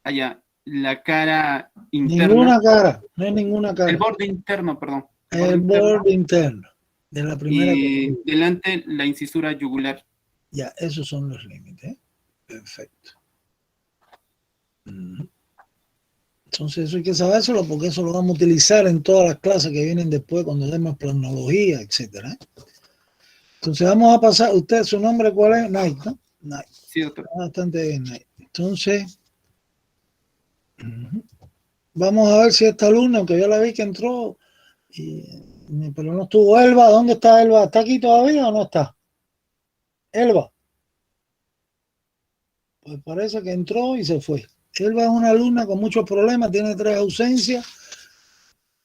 Allá. La cara interna. Ninguna cara, no hay ninguna cara. El borde interno, perdón. El borde interno de la primera costilla. Delante la incisura yugular. Ya, esos son los límites. Perfecto. Entonces eso hay que sabérselo porque eso lo vamos a utilizar en todas las clases que vienen después cuando demos planología, etcétera. Entonces vamos a pasar, usted, su nombre cuál es, Night, ¿no? Night. Sí, doctor. Bastante bien, Night. Entonces, vamos a ver si esta alumna, aunque yo la vi que entró, pero no estuvo. Elba, ¿dónde está Elba? ¿Está aquí todavía o no está? Elba. Pues parece que entró y se fue. Elba es una alumna con muchos problemas, tiene 3 ausencias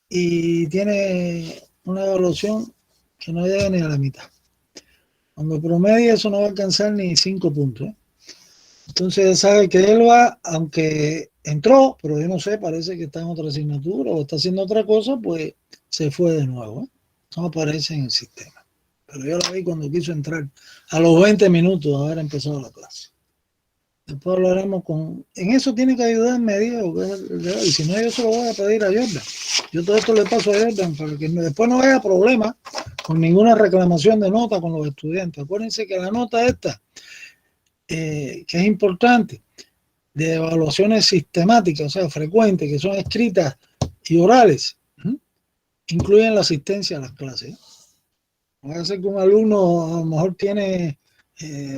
y tiene una evaluación que no llega ni a la mitad. Cuando promedia eso no va a alcanzar ni 5 puntos. Entonces sabe que Elba, aunque entró, pero yo no sé, parece que está en otra asignatura o está haciendo otra cosa, pues se fue de nuevo. No aparece en el sistema. Pero yo la vi cuando quiso entrar a los 20 minutos de haber empezado la clase. Después hablaremos con... En eso tiene que ayudarme Diego, y si no yo se lo voy a pedir a Jordan. Yo todo esto le paso a Jordan para que después no haya problema con ninguna reclamación de nota con los estudiantes. Acuérdense que la nota esta, que es importante, de evaluaciones sistemáticas, o sea, frecuentes, que son escritas y orales, incluyen la asistencia a las clases. No va a ser que un alumno a lo mejor tiene... que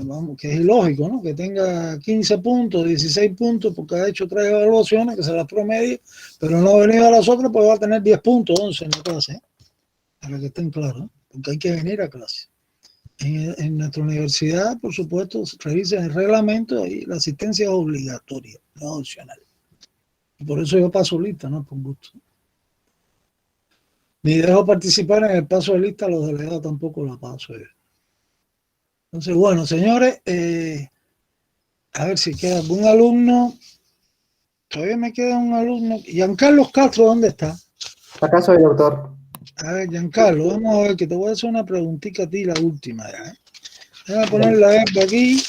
es ilógico, ¿no? Que tenga 15 puntos, 16 puntos porque ha hecho 3 evaluaciones, que se las promedie, pero no ha venido a las otras, pues va a tener 10 puntos, 11 en la clase, para que estén claros, porque hay que venir a clase. En nuestra universidad, por supuesto, revisen el reglamento y la asistencia es obligatoria, no opcional. Y por eso yo paso lista, no por gusto. Ni dejo participar en el paso de lista, los delegados tampoco la paso. Entonces, bueno, señores, a ver si queda algún alumno. Todavía me queda un alumno. Giancarlo Castro, ¿dónde está? Acá soy, doctor. A ver, Giancarlo, vamos a ver, que te voy a hacer una preguntita a ti, la última ya. Déjame poner la EPA aquí.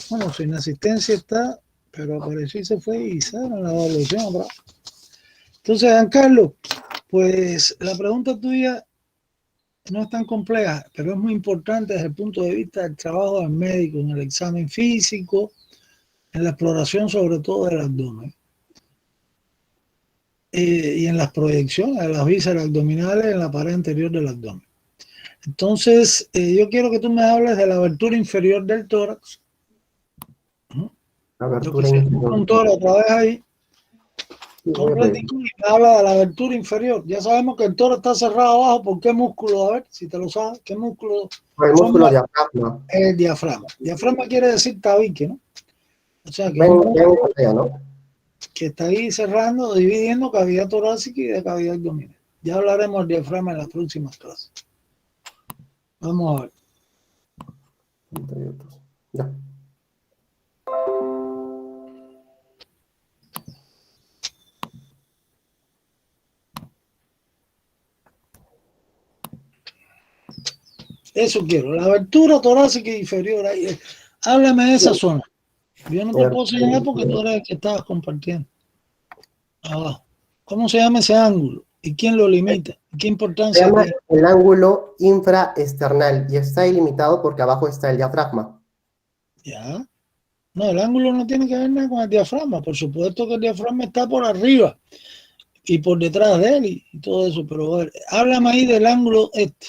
Bueno, sin asistencia está, pero apareció y se fue y hicieron la evaluación atrás. Entonces, Giancarlo, pues la pregunta tuya no es tan compleja, pero es muy importante desde el punto de vista del trabajo del médico en el examen físico, en la exploración sobre todo del abdomen y en las proyecciones de las vísceras abdominales en la pared anterior del abdomen. Entonces, yo quiero que tú me hables de la abertura inferior del tórax. La abertura inferior. Un tórax otra vez ahí. Completico, y me habla de la abertura inferior. Ya sabemos que el tórax está cerrado abajo. ¿Por qué músculo? A ver, si te lo sabes. ¿Qué músculo? El músculo diafragma. El diafragma. Diafragma quiere decir tabique, ¿no? O sea, que, que está ahí cerrando, dividiendo cavidad torácica y de cavidad abdominal. Ya hablaremos del diafragma en las próximas clases. Vamos a ver. Ya. Eso quiero, la abertura torácica inferior. Ahí. Háblame de esa zona. Yo no te puedo señalar porque tú eres el que estabas compartiendo. Abajo. ¿Cómo se llama ese ángulo? ¿Y quién lo limita? ¿Qué importancia Se llama tiene? el ángulo infraesternal y está ilimitado porque abajo está el diafragma. Ya. No, el ángulo no tiene que ver nada con el diafragma. Por supuesto que el diafragma está por arriba y por detrás de él y todo eso. Pero a ver, háblame ahí del ángulo este.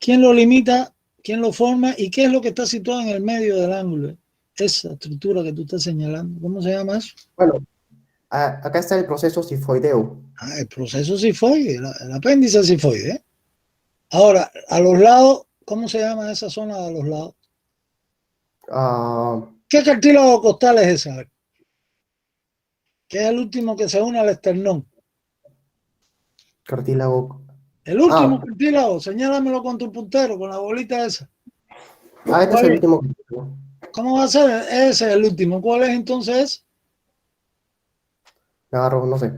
¿Quién lo limita? ¿Quién lo forma? ¿Y qué es lo que está situado en el medio del ángulo? Esa estructura que tú estás señalando. ¿Cómo se llama eso? Bueno, acá está el proceso sifoideo. Ah, el proceso sifoide, el apéndice sifoide. ¿Eh? Ahora, a los lados, ¿cómo se llama esa zona de los lados? ¿Qué cartílago costal es ese? A ver. ¿Qué es el último que se une al esternón? Cartílago. El último cartílago, señálamelo con tu puntero, con la bolita esa. Este es el último. ¿Cómo va a ser? Ese es el último. ¿Cuál es entonces? Agarro, no sé.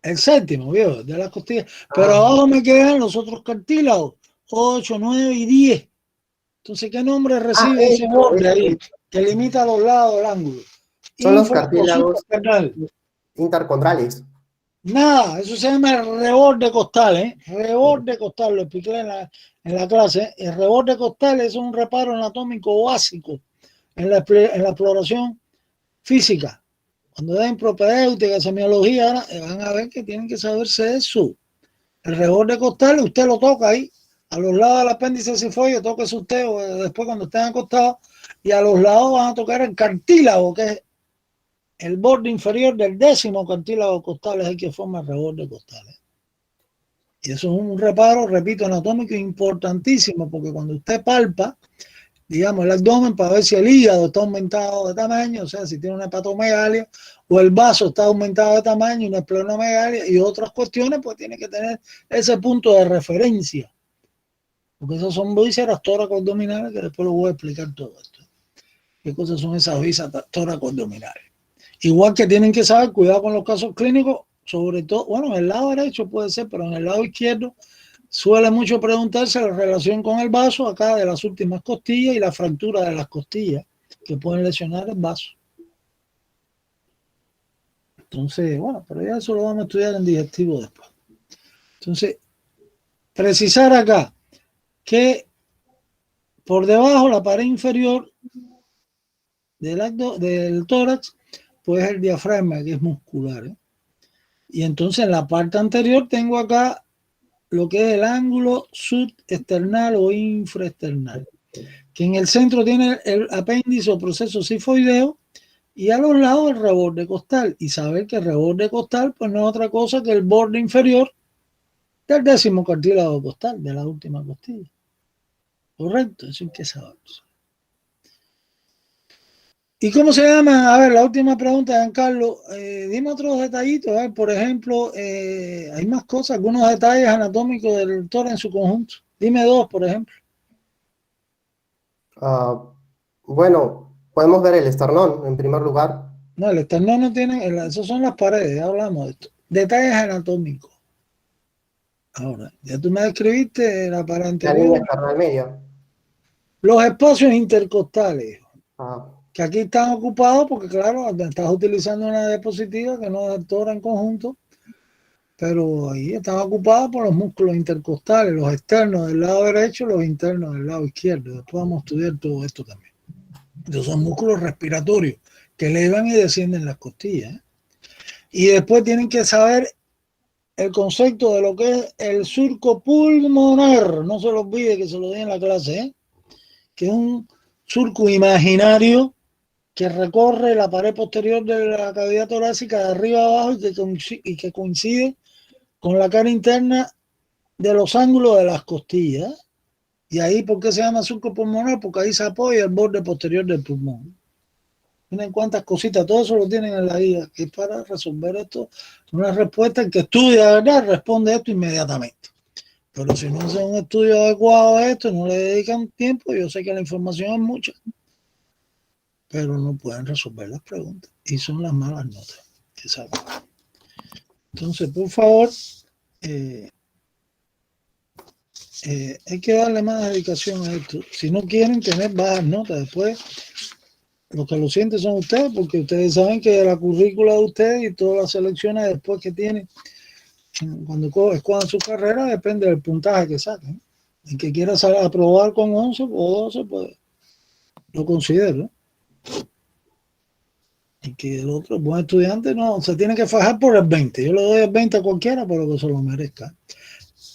El séptimo, viejo, de las costillas. Pero abajo me quedan los otros cartílagos, 8, 9 y 10. Entonces, ¿qué nombre recibe ese borde ahí que limita los lados del ángulo? Son los cartílagos intercondrales. Nada, eso se llama el reborde costal, ¿eh? Reborde costal, lo expliqué en la clase. ¿Eh? El reborde costal es un reparo anatómico básico en la exploración física. Cuando den propedéutica, semiología, van a ver que tienen que saberse eso. El reborde costal, usted lo toca ahí, a los lados del apéndice sifoide, tóquese usted o después cuando estén acostados, y a los lados van a tocar el cartílago, que es el borde inferior del 10º cartílago costal, es el que forma el reborde costal. Y eso es un reparo, repito, anatómico importantísimo, porque cuando usted palpa, digamos, el abdomen para ver si el hígado está aumentado de tamaño, o sea, si tiene una hepatomegalia, o el vaso está aumentado de tamaño, una esplenomegalia y otras cuestiones, pues tiene que tener ese punto de referencia. Porque esas son vísceras tóraco-abdominales, que después lo voy a explicar todo esto. ¿Qué cosas son esas vísceras tóraco-abdominales? Igual que tienen que saber, cuidado con los casos clínicos, sobre todo, bueno, en el lado derecho puede ser, pero en el lado izquierdo suele mucho preguntarse la relación con el vaso acá de las últimas costillas y la fractura de las costillas que pueden lesionar el vaso. Entonces, bueno, pero ya eso lo vamos a estudiar en digestivo después. Entonces, precisar acá que por debajo la pared inferior del tórax, pues el diafragma, que es muscular. ¿Eh? Y entonces en la parte anterior tengo acá lo que es el ángulo subesternal o infraesternal, que en el centro tiene el apéndice o proceso sifoideo y a los lados el reborde costal. Y saber que el reborde costal pues no es otra cosa que el borde inferior del 10º cartílago costal, de la última costilla. Correcto, eso hay que saberlo. ¿Y cómo se llama? A ver, la última pregunta, Giancarlo. Dime otros detallitos. Por ejemplo, hay más cosas, algunos detalles anatómicos del tórax en su conjunto. Dime dos, por ejemplo. Bueno, podemos ver el esternón en primer lugar. No, el esternón no tiene, esas son las paredes, ya hablamos de esto. Detalles anatómicos. Ahora, ya tú me describiste la pared anterior. La línea esternal media. Los espacios intercostales. que aquí están ocupados porque, claro, estás utilizando una diapositiva que no es toda en conjunto, pero ahí están ocupados por los músculos intercostales, los externos del lado derecho, los internos del lado izquierdo. Después vamos a estudiar todo esto también. Estos son músculos respiratorios que elevan y descienden las costillas. Y después tienen que saber el concepto de lo que es el surco pulmonar. No se lo olvide que se lo di en la clase, que es un surco imaginario que recorre la pared posterior de la cavidad torácica de arriba a abajo y que coincide con la cara interna de los ángulos de las costillas. Y ahí, ¿por qué se llama surco pulmonar? Porque ahí se apoya el borde posterior del pulmón. Miren cuántas cositas, todo eso lo tienen en la guía, que para resolver esto, una respuesta, el que estudia de verdad responde esto inmediatamente. Pero si no hacen un estudio adecuado a esto, no le dedican tiempo, yo sé que la información es mucha, pero no pueden resolver las preguntas. Y son las malas notas que sacan. Entonces, por favor, hay que darle más dedicación a esto. Si no quieren tener bajas notas, después los que lo sienten son ustedes, porque ustedes saben que la currícula de ustedes y todas las selecciones después que tienen cuando escojan su carrera depende del puntaje que saquen. El que quiera aprobar con 11 o 12, pues lo considero. Y que el otro buen estudiante no se tiene que fajar por el 20. Yo le doy el 20 a cualquiera, pero que se lo merezca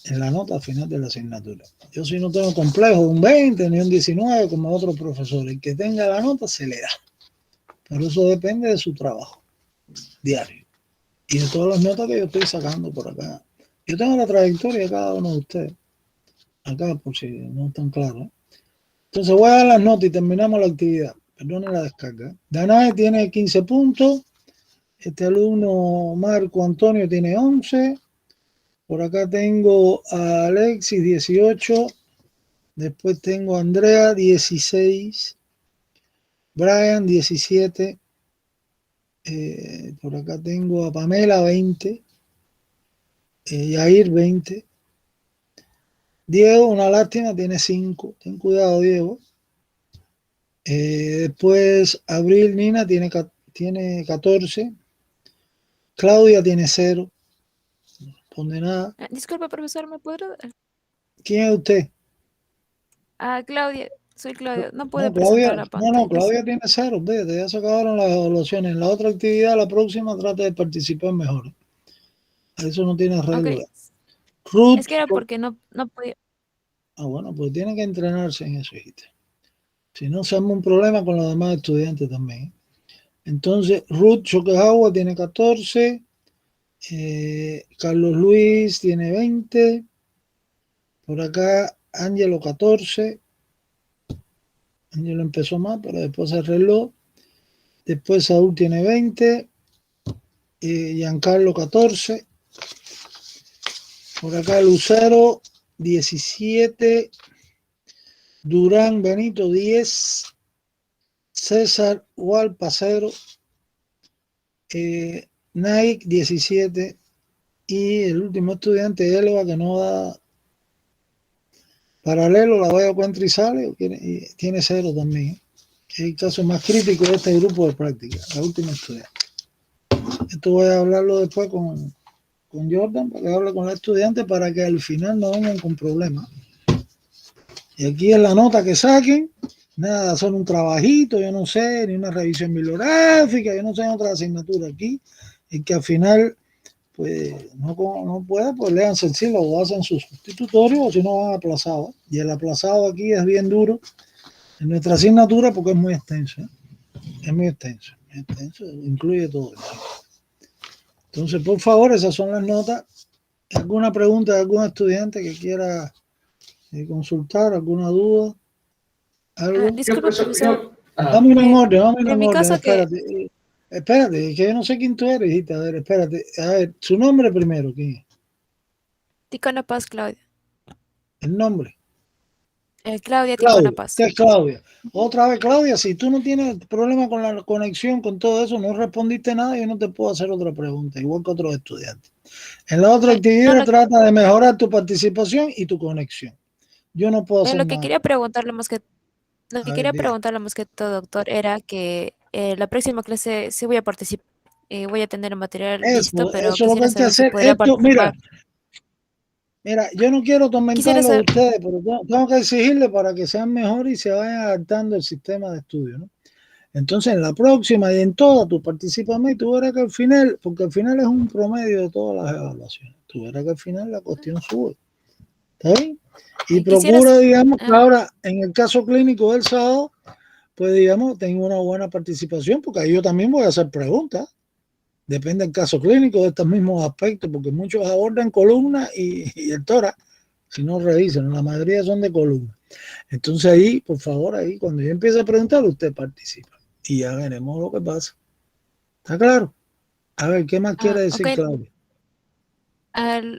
en la nota final de la asignatura. Yo si no tengo complejo de un 20 ni un 19 como otro profesor. El que tenga la nota se le da. Pero eso depende de su trabajo diario y de todas las notas que yo estoy sacando por acá. Yo tengo la trayectoria de cada uno de ustedes. Acá, por si no están claros. Entonces voy a dar las notas y terminamos la actividad. Perdone la descarga. Danae tiene 15 puntos. Este alumno Marco Antonio tiene 11. Por acá tengo a Alexis 18. Después tengo a Andrea 16. Brian 17. Por acá tengo a Pamela 20. Yair 20. Diego, una lástima, tiene 5. Ten cuidado, Diego. Después Abril Nina tiene 14. Claudia tiene 0. No responde nada. Disculpa, profesor, ¿me puedo? ¿Quién es usted? Claudia, soy Claudia. No puede Claudia, presentar la pantalla. no, Claudia tiene 0. Vete, ya se acabaron las evaluaciones. En la otra actividad, la próxima, trate de participar mejor. Eso no tiene arreglo. Okay. Ruth, es que era porque no podía. Bueno, pues tiene que entrenarse en eso, hijita. Si no, se arma un problema con los demás estudiantes también. Entonces, Ruth Choquejagua tiene 14. Carlos Luis tiene 20. Por acá, Ángelo 14. Ángelo empezó más, pero después se arregló. Después Saúl tiene 20. Giancarlo 14. Por acá Lucero 17. Durán Benito 10. César Hualpa 0. Nike 17. Y el último estudiante, Elba, que no da paralelo, la vaya a Cuentrizales, tiene 0 también. Es el caso más crítico de este grupo de práctica, la última estudiante. Esto voy a hablarlo después con Jordan, para que hable con la estudiante, para que al final no vengan con problemas. Y aquí en la nota que saquen, nada, son un trabajito, yo no sé, ni una revisión bibliográfica, yo no sé, otra asignatura aquí, y que al final, pues, no puede, pues lean sencillo o hacen sus sustitutorios, o si no van aplazados. Y el aplazado aquí es bien duro en nuestra asignatura porque es muy extenso. Es muy extenso, incluye todo. Entonces, por favor, esas son las notas. ¿Alguna pregunta de algún estudiante que quiera consultar? ¿Alguna duda? ¿Algo? Disculpe, profesor. Dame un orden, dame un en mi orden. caso Espérate, que yo no sé quién tú eres, hijita. A ver, espérate. A ver, su nombre primero, ¿quién es? Ticona Paz, Claudia. El nombre. Claudia Ticona Paz. ¿Qué es Claudia? Otra vez, Claudia, si tú no tienes problema con la conexión, con todo eso, no respondiste nada, yo no te puedo hacer otra pregunta, igual que otros estudiantes. En la otra actividad trata de mejorar tu participación y tu conexión. Yo no puedo hacer Lo que nada. quería preguntarle más que Lo A que ver, quería diga. preguntarle más que todo, doctor, era que la próxima clase sí voy a participar. Voy a tener el material listo, pero Eso es lo que quisiera hay que saber si hacer. podría Esto, participar. mira, yo no quiero Quisiera tormentarlo a saber, ustedes, pero tengo que exigirle para que sean mejores y se vayan adaptando al sistema de estudio, ¿no? Entonces, en la próxima y en todas, tú participas más y tú verás que al final, porque al final es un promedio de todas las evaluaciones, tú verás que al final la cuestión sube. ¿Está bien? Y quisiera procura, digamos, que ahora, en el caso clínico del sábado, pues, digamos, tenga una buena participación, porque ahí yo también voy a hacer preguntas. Depende del caso clínico de estos mismos aspectos, porque muchos abordan columna y el tórax, si no revisan, la mayoría son de columna. Entonces ahí, por favor, ahí cuando yo empiece a preguntar, usted participa y ya veremos lo que pasa. ¿Está claro? A ver, ¿qué más quiere decir ok. Claudia?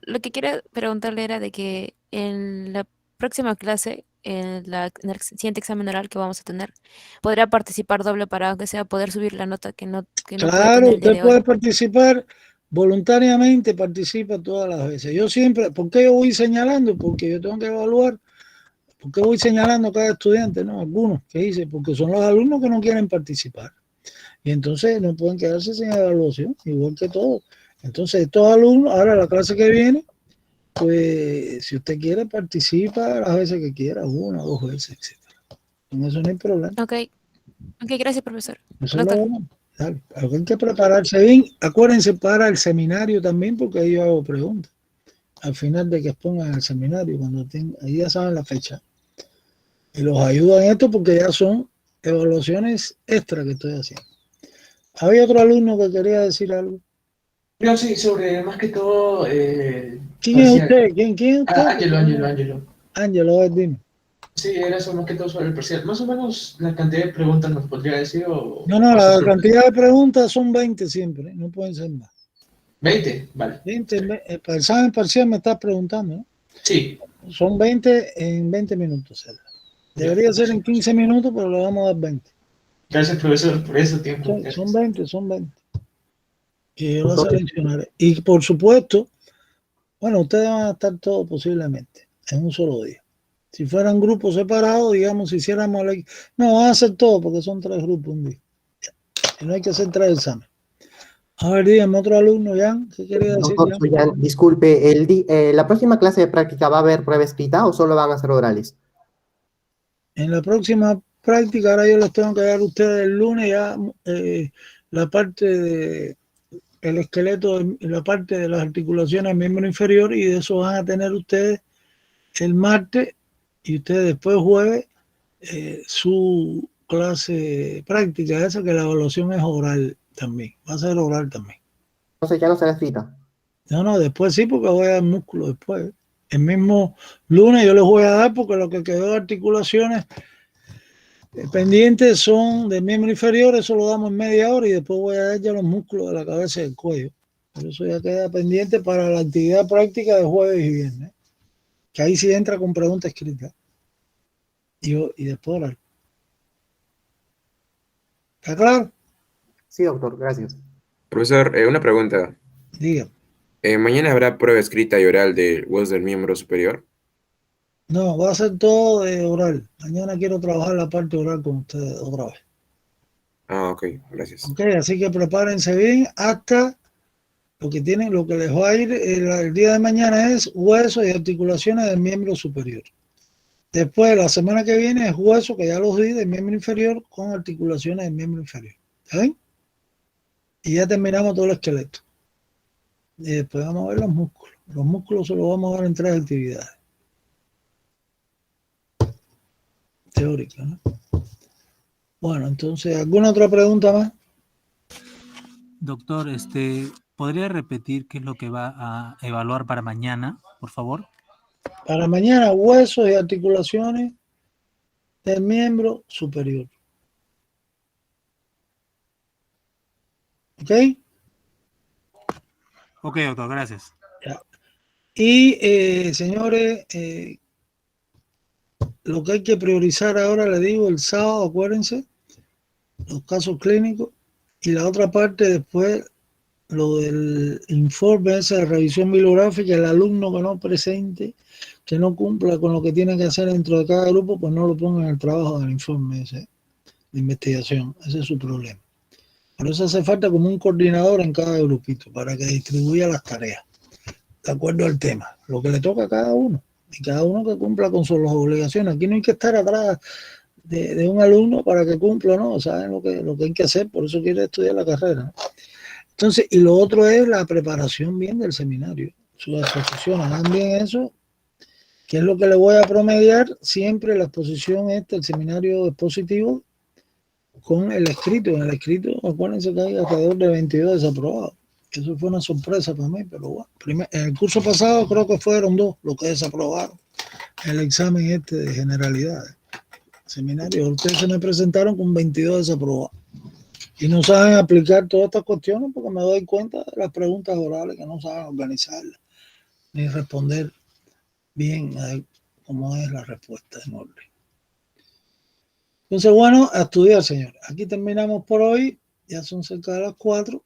Lo que quería preguntarle era de que en la próxima clase, en el siguiente examen oral que vamos a tener, podría participar doble para, aunque sea, poder subir la nota que no pude Claro, tener el día usted de puede hoy. participar voluntariamente, participa todas las veces. Yo siempre, ¿por qué yo voy señalando? Porque yo tengo que evaluar. ¿Por qué voy señalando a cada estudiante? No, algunos que hice, porque son los alumnos que no quieren participar. Y entonces no pueden quedarse sin evaluación, igual que todos. Entonces, estos alumnos, ahora la clase que viene, pues si usted quiere, participa las veces que quiera, una, dos veces, etc. Con eso no hay problema. Ok, gracias, profesor. Eso es lo bueno. Dale. Pero hay que prepararse bien. Acuérdense para el seminario también, porque ahí yo hago preguntas. Al final de que expongan el seminario, cuando ahí ya saben la fecha. Y los ayudan en esto porque ya son evaluaciones extra que estoy haciendo. Había otro alumno que quería decir algo. No, sí, sobre más que todo. ¿Quién es usted? ¿Quién es usted? Ángelo. Ángelo, a ver, dime. Sí, era eso más que todo sobre el parcial. Más o menos la cantidad de preguntas nos podría decir o... No, la cantidad de preguntas son 20 siempre, no pueden ser más. 20, vale. 20, para el examen parcial me estás preguntando, ¿no? Sí. Son 20 en 20 minutos. Debería ser en 15 minutos, pero le vamos a dar 20. Gracias, profesor, por ese tiempo. Son 20. Y yo lo seleccionaré. Y por supuesto, bueno, ustedes van a estar todos posiblemente en un solo día. Si fueran grupos separados, digamos, si hiciéramos no, van a ser todos porque son 3 grupos un día. Y no hay que hacer 3 exámenes. A ver, dígame, otro alumno, Jan, ¿qué quería decir? Doctor Jan, disculpe, ¿la próxima clase de práctica va a haber prueba escrita o solo van a ser orales? En la próxima práctica, ahora yo les tengo que dar a ustedes el lunes ya la parte de el esqueleto, la parte de las articulaciones del miembro inferior, y de eso van a tener ustedes el martes y ustedes después jueves su clase práctica, esa que la evaluación es oral también, va a ser oral también. Entonces ya no será escrita. No, después sí, porque voy a dar músculo después. El mismo lunes yo les voy a dar, porque lo que quedó de articulaciones pendientes son del miembro inferior, eso lo damos en media hora y después voy a dar ya los músculos de la cabeza y del cuello. Pero eso ya queda pendiente para la actividad práctica de jueves y viernes, que ahí sí entra con preguntas escritas. Y después oral. ¿Está claro? Sí, doctor, gracias. Profesor, una pregunta. Diga. ¿Mañana habrá prueba escrita y oral de huesos del miembro superior? No, va a ser todo de oral. Mañana quiero trabajar la parte oral con ustedes otra vez. Ah, ok, gracias. Ok, así que prepárense bien hasta lo que les va a ir el día de mañana es huesos y articulaciones del miembro superior. Después, la semana que viene es hueso, que ya los di, del miembro inferior con articulaciones del miembro inferior. ¿Está bien? Y ya terminamos todo el esqueleto. Y después vamos a ver los músculos. Los músculos se los vamos a ver en 3 actividades teóricas, ¿no? Bueno, entonces, ¿alguna otra pregunta más? Doctor, ¿podría repetir qué es lo que va a evaluar para mañana, por favor? Para mañana, huesos y articulaciones del miembro superior. ¿Ok? Ok, doctor, gracias. Ya. Y, señores, lo que hay que priorizar ahora, le digo, el sábado, acuérdense, los casos clínicos, y la otra parte después lo del informe ese de revisión bibliográfica, el alumno que no presente, que no cumpla con lo que tiene que hacer dentro de cada grupo, pues no lo ponga en el trabajo del informe ese de investigación. Ese es su problema. Por eso hace falta como un coordinador en cada grupito para que distribuya las tareas de acuerdo al tema, lo que le toca a cada uno, y cada uno que cumpla con sus obligaciones. Aquí no hay que estar atrás de un alumno para que cumpla, ¿no? Saben lo que hay que hacer, por eso quiere estudiar la carrera, ¿no? Entonces, y lo otro es la preparación bien del seminario, sus exposiciones, hagan bien eso, que es lo que le voy a promediar siempre la exposición el seminario expositivo con el escrito. En el escrito, acuérdense que hay alrededor de 22 desaprobados. Eso fue una sorpresa para mí, pero bueno. En el curso pasado creo que fueron 2 los que desaprobaron el examen de generalidades. Seminario, ustedes se me presentaron con 22 desaprobados. Y no saben aplicar todas estas cuestiones porque me doy cuenta de las preguntas orales que no saben organizarlas ni responder bien cómo es la respuesta en orden. Entonces, bueno, a estudiar, señores. Aquí terminamos por hoy. Ya son cerca de las 4.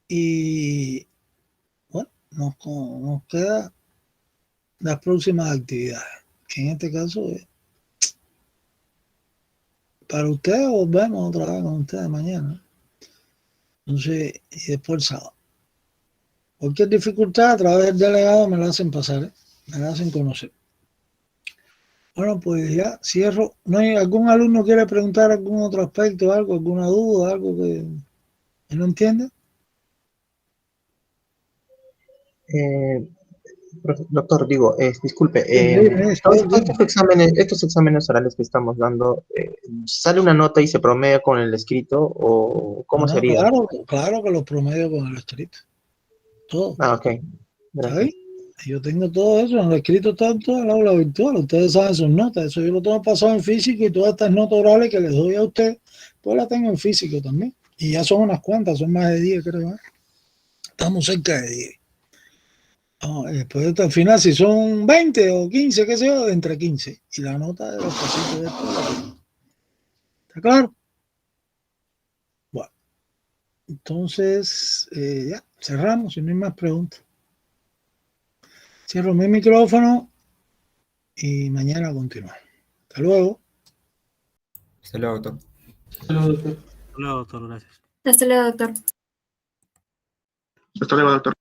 Y bueno, nos queda las próximas actividades, que en este caso es para ustedes. Volvemos otra vez con ustedes mañana. Entonces, y después el sábado. Cualquier dificultad a través del delegado me la hacen pasar, me la hacen conocer. Bueno, pues ya cierro. ¿No hay algún alumno que quiere preguntar algún otro aspecto, algo, alguna duda, algo que no entiende? Doctor, digo, disculpe, estos exámenes orales que estamos dando, ¿sale una nota y se promedia con el escrito o cómo sería? Claro que los promedio con el escrito. Todo. Ok. ¿Sabes? Yo tengo todo eso, en el escrito está en toda el aula virtual. Ustedes saben sus notas, eso yo lo tengo pasado en físico y todas estas notas orales que les doy a ustedes, pues las tengo en físico también. Y ya son unas cuantas, son más de 10, creo. Estamos cerca de 10. Después al final, si son 20 o 15, qué sé yo, entre 15. Y la nota de los pasitos de esto. ¿Está claro? Bueno. Entonces, ya, cerramos, si no hay más preguntas. Cierro mi micrófono y mañana continuamos. Hasta luego. Hasta luego, doctor. Hasta luego, doctor. Gracias. Hasta luego, doctor. Hasta luego, doctor.